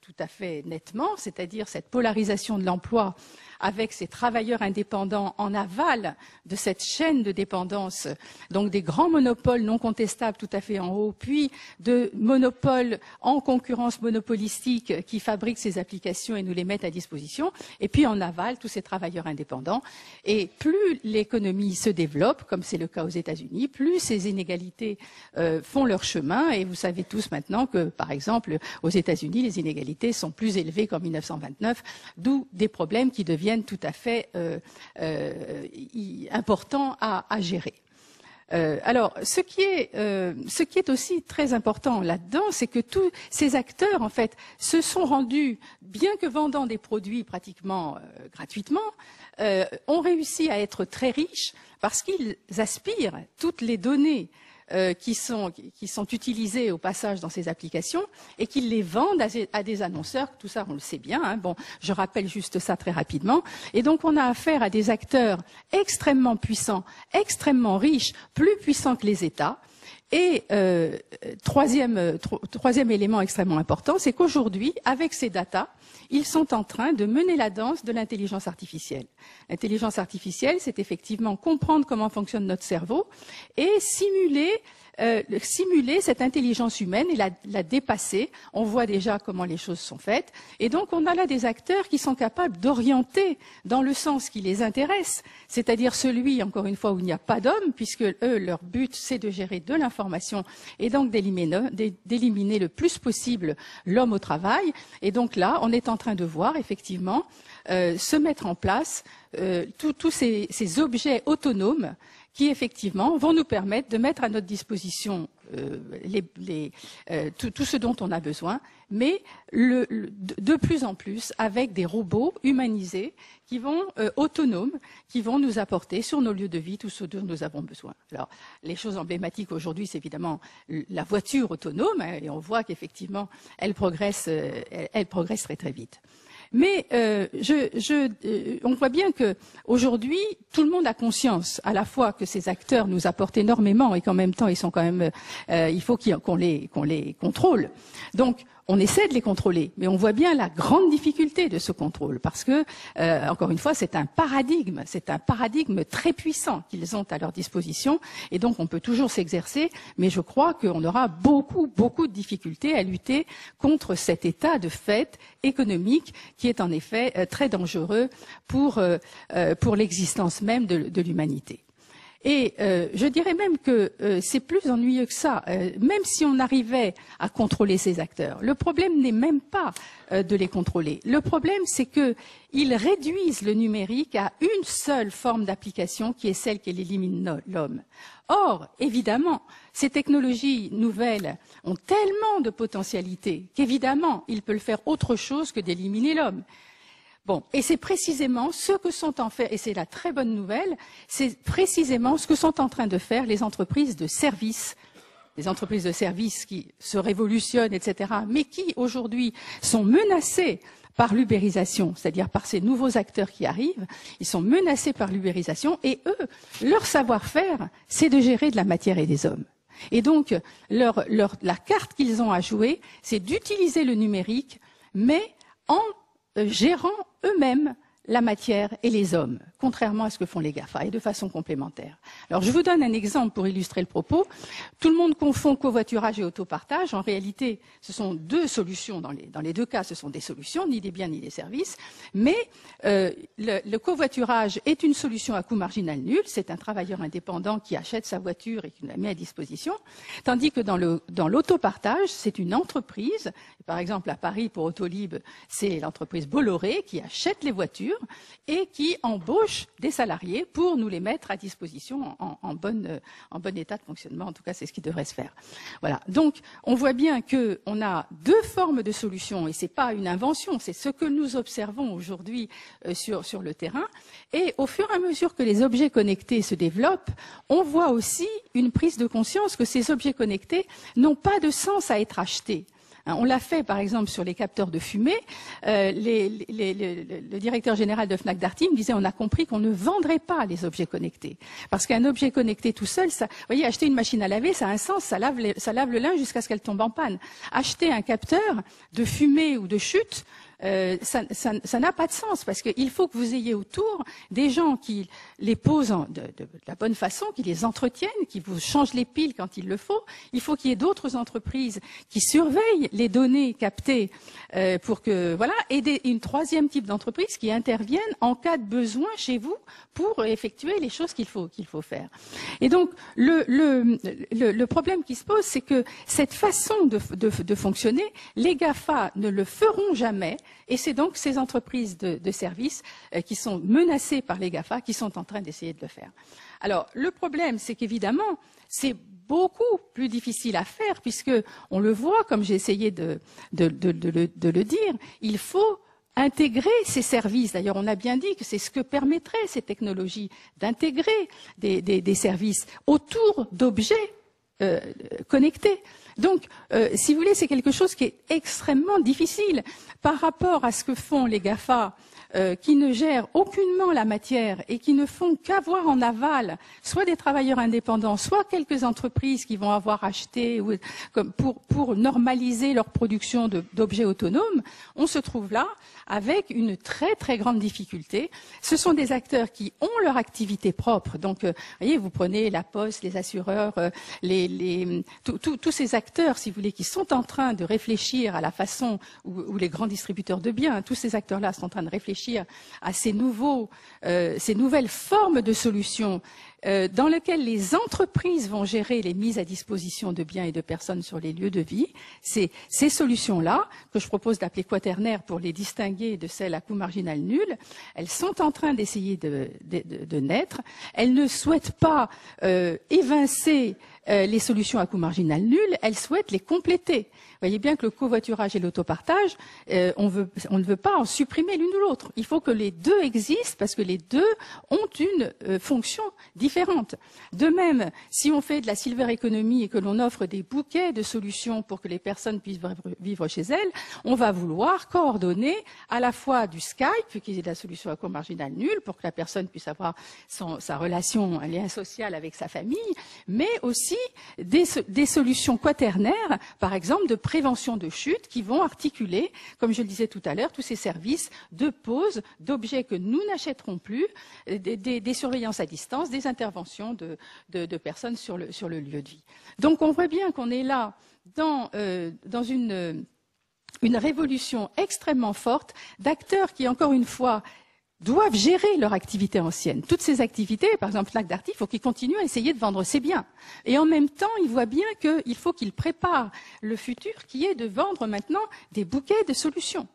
tout à fait nettement, c'est-à-dire cette polarisation de l'emploi avec ces travailleurs indépendants en aval de cette chaîne de dépendance, donc des grands monopoles non contestables tout à fait en haut, puis de monopoles en concurrence monopolistique qui fabriquent ces applications et nous les mettent à disposition, et puis en aval tous ces travailleurs indépendants. Et plus l'économie se développe, comme c'est le cas aux États-Unis, plus ces inégalités font leur chemin, et vous savez tous maintenant que, par exemple, aux États-Unis, les inégalités sont plus élevées qu'en 1929, d'où des problèmes qui deviennent tout à fait importants à gérer. Alors, ce qui est aussi très important là-dedans, c'est que tous ces acteurs, en fait, se sont rendus, bien que vendant des produits pratiquement gratuitement, ont réussi à être très riches parce qu'ils aspirent toutes les données qui sont utilisés au passage dans ces applications et qu'ils les vendent à des annonceurs. Tout ça, on le sait bien. Hein. Bon, je rappelle juste ça très rapidement. Et donc, on a affaire à des acteurs extrêmement puissants, extrêmement riches, plus puissants que les États, Et troisième élément extrêmement important, c'est qu'aujourd'hui, avec ces datas, ils sont en train de mener la danse de l'intelligence artificielle. L'intelligence artificielle, c'est effectivement comprendre comment fonctionne notre cerveau et simuler cette intelligence humaine et la dépasser. On voit déjà comment les choses sont faites. Et donc, on a là des acteurs qui sont capables d'orienter dans le sens qui les intéresse, c'est-à-dire celui, encore une fois, où il n'y a pas d'hommes, puisque eux, leur but, c'est de gérer de l'information et donc d'éliminer le plus possible l'homme au travail. Et donc là, on est en train de voir, effectivement, se mettre en place tous ces objets autonomes qui effectivement vont nous permettre de mettre à notre disposition tout ce dont on a besoin, mais de plus en plus avec des robots humanisés qui vont autonomes, qui vont nous apporter sur nos lieux de vie tout ce dont nous avons besoin. Alors, les choses emblématiques aujourd'hui, c'est évidemment la voiture autonome, hein, et on voit qu'effectivement, elle progresse très très vite. Mais on voit bien que aujourd'hui, tout le monde a conscience, à la fois que ces acteurs nous apportent énormément et qu'en même temps, ils sont quand même, il faut qu'on les contrôle. Donc, on essaie de les contrôler, mais on voit bien la grande difficulté de ce contrôle, parce que, encore une fois, c'est un paradigme très puissant qu'ils ont à leur disposition, et donc on peut toujours s'exercer, mais je crois qu'on aura beaucoup de difficultés à lutter contre cet état de fait économique qui est en effet très dangereux pour l'existence même de l'humanité. Et je dirais même que c'est plus ennuyeux que ça. Même si on arrivait à contrôler ces acteurs, le problème n'est même pas de les contrôler. Le problème, c'est qu'ils réduisent le numérique à une seule forme d'application, qui est celle qui élimine l'homme. Or, évidemment, ces technologies nouvelles ont tellement de potentialités qu'évidemment, ils peuvent faire autre chose que d'éliminer l'homme. Bon, et c'est précisément ce que sont en fait, et c'est la très bonne nouvelle, c'est précisément ce que sont en train de faire les entreprises de services qui se révolutionnent, etc., mais qui aujourd'hui sont menacées par l'ubérisation, c'est-à-dire par ces nouveaux acteurs qui arrivent, ils sont menacés par l'ubérisation, et eux, leur savoir-faire, c'est de gérer de la matière et des hommes. Et donc, la carte qu'ils ont à jouer, c'est d'utiliser le numérique, mais en gérant eux-mêmes la matière et les hommes, contrairement à ce que font les GAFA, et de façon complémentaire. Alors, je vous donne un exemple pour illustrer le propos. Tout le monde confond covoiturage et autopartage. En réalité, ce sont deux solutions. Dans les deux cas, ce sont des solutions, ni des biens ni des services. Mais le covoiturage est une solution à coût marginal nul. C'est un travailleur indépendant qui achète sa voiture et qui la met à disposition. Tandis que dans l'autopartage, c'est une entreprise. Par exemple, à Paris, pour Autolib, c'est l'entreprise Bolloré qui achète les voitures et qui embauche des salariés pour nous les mettre à disposition en bon état de fonctionnement. En tout cas, c'est ce qui devrait se faire. Voilà. Donc, on voit bien qu'on a deux formes de solutions, et c'est pas une invention, c'est ce que nous observons aujourd'hui sur le terrain. Et au fur et à mesure que les objets connectés se développent, on voit aussi une prise de conscience que ces objets connectés n'ont pas de sens à être achetés. On l'a fait, par exemple, sur les capteurs de fumée. Le directeur général de Fnac Darty me disait, on a compris qu'on ne vendrait pas les objets connectés. Parce qu'un objet connecté tout seul, vous voyez, acheter une machine à laver, ça a un sens, ça lave le linge jusqu'à ce qu'elle tombe en panne. Acheter un capteur de fumée ou de chute, ça n'a pas de sens, parce qu'il faut que vous ayez autour des gens qui les posent de la bonne façon, qui les entretiennent, qui vous changent les piles quand il le faut. Il faut qu'il y ait d'autres entreprises qui surveillent les données captées pour que voilà, et une troisième type d'entreprise qui interviennent en cas de besoin chez vous pour effectuer les choses qu'il faut faire. Et donc le problème qui se pose, c'est que cette façon de fonctionner, les GAFA ne le feront jamais. Et c'est donc ces entreprises de services qui sont menacées par les GAFA qui sont en train d'essayer de le faire. Alors, le problème, c'est qu'évidemment, c'est beaucoup plus difficile à faire, puisque on le voit, comme j'ai essayé de le dire, il faut intégrer ces services. D'ailleurs, on a bien dit que c'est ce que permettraient ces technologies, d'intégrer des services autour d'objets connectés. Donc, si vous voulez, c'est quelque chose qui est extrêmement difficile par rapport à ce que font les GAFA, qui ne gèrent aucunement la matière et qui ne font qu'avoir en aval soit des travailleurs indépendants, soit quelques entreprises qui vont avoir acheté pour normaliser leur production d'objets autonomes. On se trouve là avec une très très grande difficulté. Ce sont des acteurs qui ont leur activité propre. Donc, vous voyez, vous prenez la Poste, les assureurs, tous ces acteurs, si vous voulez, qui sont en train de réfléchir à la façon où les grands distributeurs de biens, tous ces acteurs-là sont en train de réfléchir à ces nouvelles formes de solutions dans lesquelles les entreprises vont gérer les mises à disposition de biens et de personnes sur les lieux de vie. Ces solutions-là, que je propose d'appeler quaternaires pour les distinguer de celles à coût marginal nul, elles sont en train d'essayer de naître. Elles ne souhaitent pas évincer les solutions à coût marginal nul, elles souhaitent les compléter. Vous voyez bien que le covoiturage et l'autopartage, on ne veut pas en supprimer l'une ou l'autre. Il faut que les deux existent parce que les deux ont une fonction différente. De même, si on fait de la silver economy et que l'on offre des bouquets de solutions pour que les personnes puissent vivre chez elles, on va vouloir coordonner à la fois du Skype, qui est de la solution à coût marginal nul, pour que la personne puisse avoir sa relation, un lien social avec sa famille, mais aussi des solutions quaternaires, par exemple de prévention de chute, qui vont articuler, comme je le disais tout à l'heure, tous ces services de pose d'objets que nous n'achèterons plus, des surveillances à distance, des interventions de personnes sur le lieu de vie. Donc on voit bien qu'on est là dans une révolution extrêmement forte d'acteurs qui, encore une fois, doivent gérer leur activité ancienne. Toutes ces activités, par exemple Fnac Darty, il faut qu'ils continuent à essayer de vendre ses biens. Et en même temps, ils voient bien qu'il faut qu'ils préparent le futur qui est de vendre maintenant des bouquets de solutions.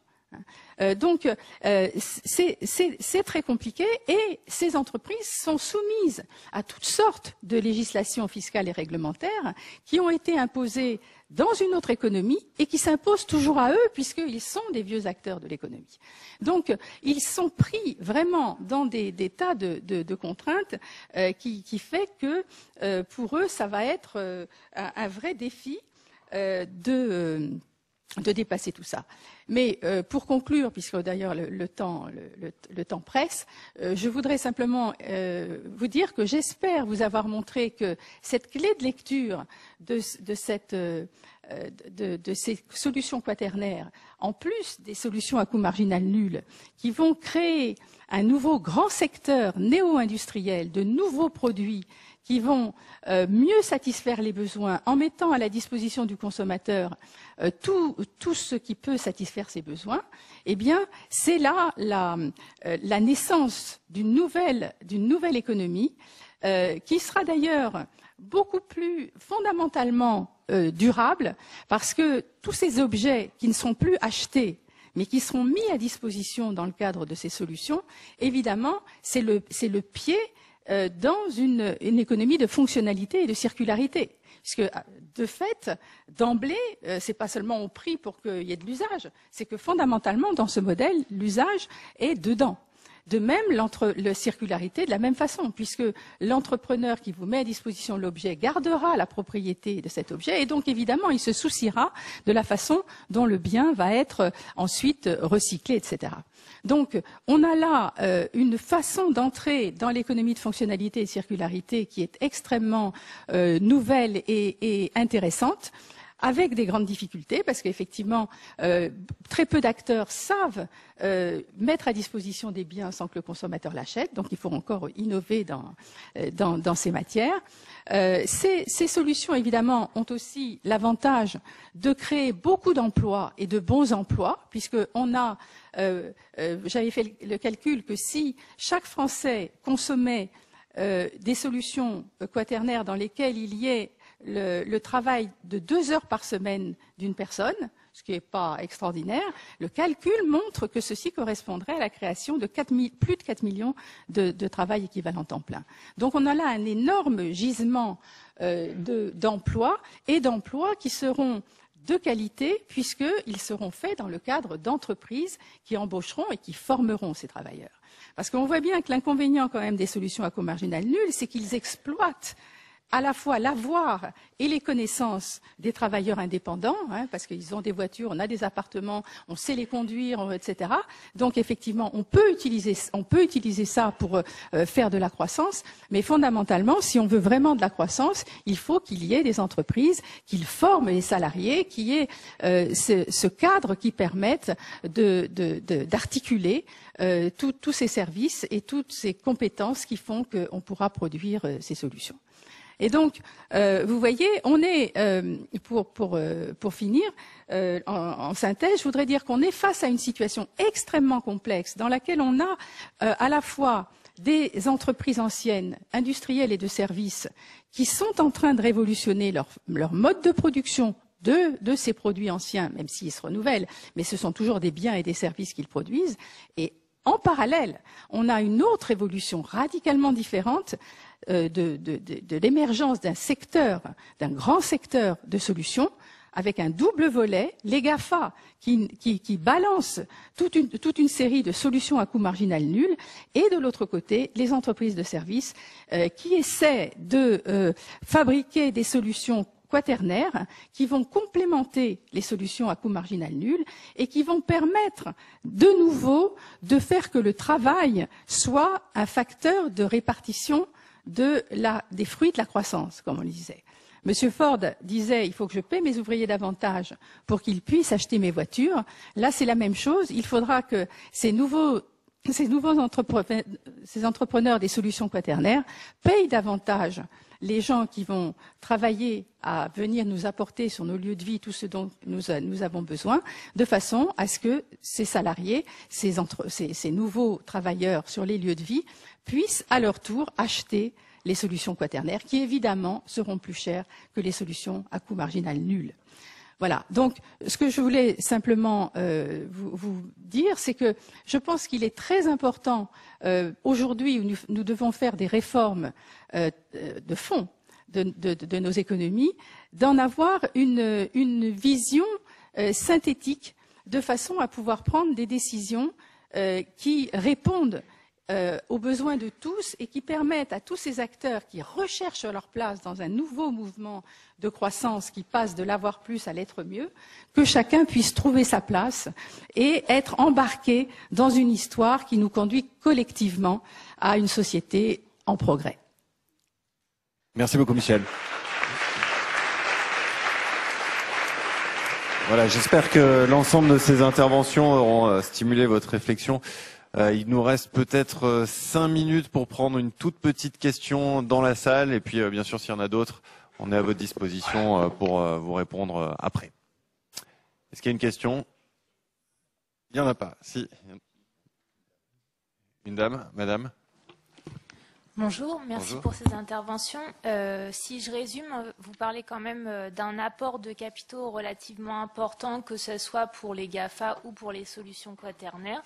Donc, c'est très compliqué et ces entreprises sont soumises à toutes sortes de législations fiscales et réglementaires qui ont été imposées dans une autre économie et qui s'imposent toujours à eux puisqu'ils sont des vieux acteurs de l'économie. Donc, ils sont pris vraiment dans des tas de contraintes qui fait que pour eux, ça va être un vrai défi de dépasser tout ça. Mais pour conclure, puisque d'ailleurs le temps presse, je voudrais simplement vous dire que j'espère vous avoir montré que cette clé de lecture de ces solutions quaternaires, en plus des solutions à coût marginal nul, qui vont créer un nouveau grand secteur néo-industriel de nouveaux produits qui vont mieux satisfaire les besoins en mettant à la disposition du consommateur tout ce qui peut satisfaire ses besoins, eh bien, c'est là la naissance d'une nouvelle économie qui sera d'ailleurs beaucoup plus fondamentalement durable parce que tous ces objets qui ne sont plus achetés mais qui seront mis à disposition dans le cadre de ces solutions, évidemment, c'est le pied dans une économie de fonctionnalité et de circularité. Puisque, de fait, d'emblée, c'est pas seulement au prix pour qu'il y ait de l'usage, c'est que fondamentalement, dans ce modèle, l'usage est dedans. De même, la circularité de la même façon, puisque l'entrepreneur qui vous met à disposition l'objet gardera la propriété de cet objet et donc évidemment il se souciera de la façon dont le bien va être ensuite recyclé, etc. Donc on a là une façon d'entrer dans l'économie de fonctionnalité et de circularité qui est extrêmement nouvelle et intéressante, avec des grandes difficultés, parce qu'effectivement, très peu d'acteurs savent mettre à disposition des biens sans que le consommateur l'achète. Donc, il faut encore innover dans ces matières. Ces solutions, évidemment, ont aussi l'avantage de créer beaucoup d'emplois et de bons emplois, puisqu'on a, j'avais fait le calcul que si chaque Français consommait des solutions quaternaires dans lesquelles il y ait le travail de 2 heures par semaine d'une personne, ce qui n'est pas extraordinaire, le calcul montre que ceci correspondrait à la création de plus de 4 millions de travail équivalent temps plein. Donc on a là un énorme gisement d'emplois et d'emplois qui seront de qualité puisqu'ils seront faits dans le cadre d'entreprises qui embaucheront et qui formeront ces travailleurs. Parce qu'on voit bien que l'inconvénient quand même des solutions à coût marginal nul, c'est qu'ils exploitent à la fois l'avoir et les connaissances des travailleurs indépendants, parce qu'ils ont des voitures, on a des appartements, on sait les conduire, etc. Donc effectivement, on peut utiliser ça pour faire de la croissance, mais fondamentalement, si on veut vraiment de la croissance, il faut qu'il y ait des entreprises, qu'ils forment les salariés, qu'il y ait ce cadre qui permette d'articuler tous ces services et toutes ces compétences qui font qu'on pourra produire ces solutions. Et donc, vous voyez, on est, pour finir, en synthèse, je voudrais dire qu'on est face à une situation extrêmement complexe dans laquelle on a à la fois des entreprises anciennes, industrielles et de services, qui sont en train de révolutionner leur mode de production de ces produits anciens, même s'ils se renouvellent, mais ce sont toujours des biens et des services qu'ils produisent. Et en parallèle, on a une autre évolution radicalement différente de l'émergence d'un secteur, d'un grand secteur de solutions, avec un double volet, les GAFA qui balancent toute une série de solutions à coût marginal nul, et de l'autre côté, les entreprises de services qui essaient de fabriquer des solutions quaternaires qui vont complémenter les solutions à coût marginal nul et qui vont permettre de nouveau de faire que le travail soit un facteur de répartition des fruits de la croissance, comme on le disait. Monsieur Ford disait, il faut que je paie mes ouvriers davantage pour qu'ils puissent acheter mes voitures. Là, c'est la même chose. Il faudra que ces entrepreneurs des solutions quaternaires payent davantage les gens qui vont travailler à venir nous apporter sur nos lieux de vie tout ce dont nous avons besoin, de façon à ce que ces salariés, ces nouveaux travailleurs sur les lieux de vie, puissent à leur tour acheter les solutions quaternaires, qui évidemment seront plus chères que les solutions à coût marginal nul. Voilà. Donc, ce que je voulais simplement vous dire, c'est que je pense qu'il est très important aujourd'hui, où nous devons faire des réformes de fond de nos économies, d'en avoir une vision synthétique, de façon à pouvoir prendre des décisions qui répondent aux besoins de tous et qui permettent à tous ces acteurs qui recherchent leur place dans un nouveau mouvement de croissance qui passe de l'avoir plus à l'être mieux, que chacun puisse trouver sa place et être embarqué dans une histoire qui nous conduit collectivement à une société en progrès. Merci beaucoup, Michel. Voilà, j'espère que l'ensemble de ces interventions auront stimulé votre réflexion. Il nous reste peut-être 5 minutes pour prendre une toute petite question dans la salle. Et puis, bien sûr, s'il y en a d'autres, on est à votre disposition pour vous répondre après. Est-ce qu'il y a une question? Il n'y en a pas. Si. Une dame, madame. Bonjour, merci pour ces interventions. Si je résume, vous parlez quand même d'un apport de capitaux relativement important, que ce soit pour les GAFA ou pour les solutions quaternaires,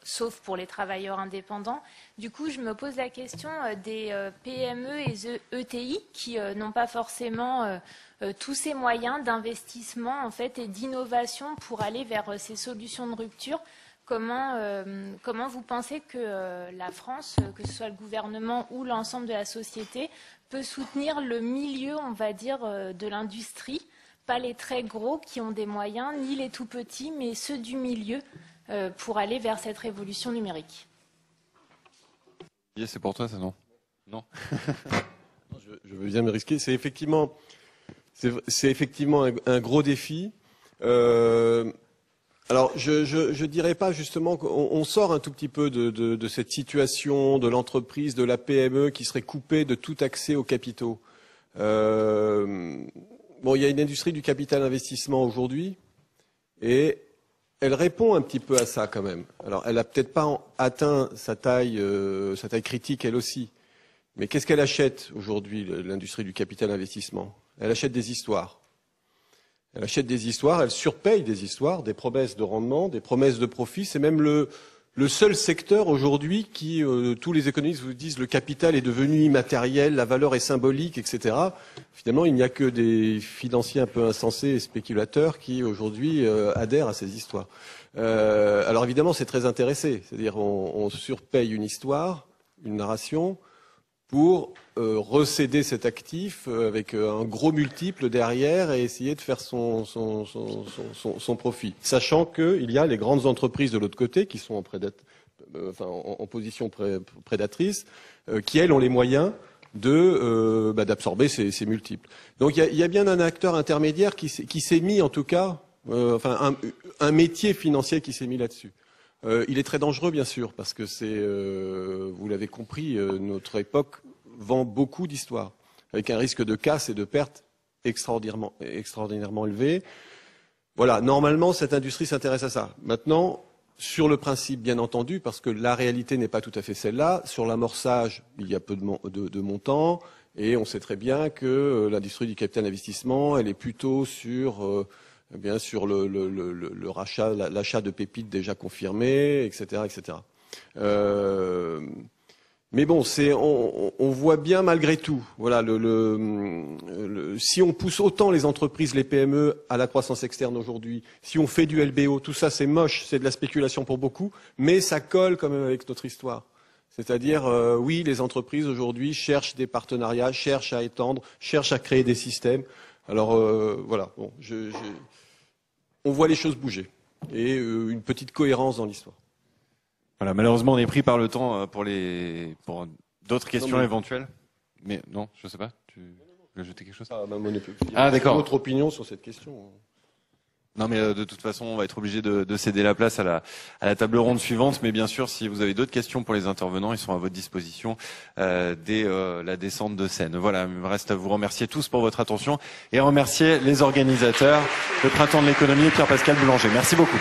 sauf pour les travailleurs indépendants. Du coup, je me pose la question des PME et ETI qui n'ont pas forcément tous ces moyens d'investissement en fait, et d'innovation pour aller vers ces solutions de rupture. Comment vous pensez que la France, que ce soit le gouvernement ou l'ensemble de la société, peut soutenir le milieu, on va dire, de l'industrie, pas les très gros qui ont des moyens, ni les tout petits, mais ceux du milieu, pour aller vers cette révolution numérique? C'est pour toi, ça, non? Non. Je veux bien me risquer. C'est effectivement un gros défi. Alors, je dirais pas justement qu'on sort un tout petit peu de cette situation de l'entreprise, de la PME qui serait coupée de tout accès aux capitaux. Il y a une industrie du capital investissement aujourd'hui et elle répond un petit peu à ça quand même. Alors, elle a peut-être pas atteint sa taille critique elle aussi. Mais qu'est-ce qu'elle achète aujourd'hui, l'industrie du capital investissement? Elle achète des histoires. Elle achète des histoires, elle surpaye des histoires, des promesses de rendement, des promesses de profit. C'est même le seul secteur aujourd'hui qui, tous les économistes vous disent, le capital est devenu immatériel, la valeur est symbolique, etc. Finalement, il n'y a que des financiers un peu insensés et spéculateurs qui, aujourd'hui, adhèrent à ces histoires. Alors évidemment, c'est très intéressé. C'est-à-dire, on surpaye une histoire, une narration, pour recéder cet actif avec un gros multiple derrière et essayer de faire son profit. Sachant qu'il y a les grandes entreprises de l'autre côté qui sont en position prédatrice, qui elles ont les moyens d'absorber ces multiples. Donc il y a bien un acteur intermédiaire qui s'est mis en tout cas, un métier financier qui s'est mis là-dessus. Il est très dangereux bien sûr parce que vous l'avez compris, notre époque vend beaucoup d'histoires avec un risque de casse et de perte extraordinairement élevé. Voilà, normalement cette industrie s'intéresse à ça. Maintenant, sur le principe, bien entendu, parce que la réalité n'est pas tout à fait celle-là. Sur l'amorçage, il y a peu de montants, et on sait très bien que l'industrie du capital investissement, elle est plutôt sur le rachat, l'achat de pépites déjà confirmées, etc., etc. Mais bon, on voit bien malgré tout. Voilà, si on pousse autant les entreprises, les PME à la croissance externe aujourd'hui, si on fait du LBO, tout ça c'est moche, c'est de la spéculation pour beaucoup, mais ça colle quand même avec notre histoire. C'est-à-dire, oui, les entreprises aujourd'hui cherchent des partenariats, cherchent à étendre, cherchent à créer des systèmes. Alors voilà, bon, on voit les choses bouger et une petite cohérence dans l'histoire. Voilà, malheureusement, on est pris par le temps pour d'autres questions éventuelles. Mais non, je sais pas. Tu veux ajouter quelque chose? D'accord. Votre opinion sur cette question? Non, mais de toute façon, on va être obligé de céder la place à la table ronde suivante. Mais bien sûr, si vous avez d'autres questions pour les intervenants, ils sont à votre disposition dès la descente de scène. Voilà, il me reste à vous remercier tous pour votre attention et remercier les organisateurs, le Printemps de l'économie et Pierre-Pascal Boulanger. Merci beaucoup.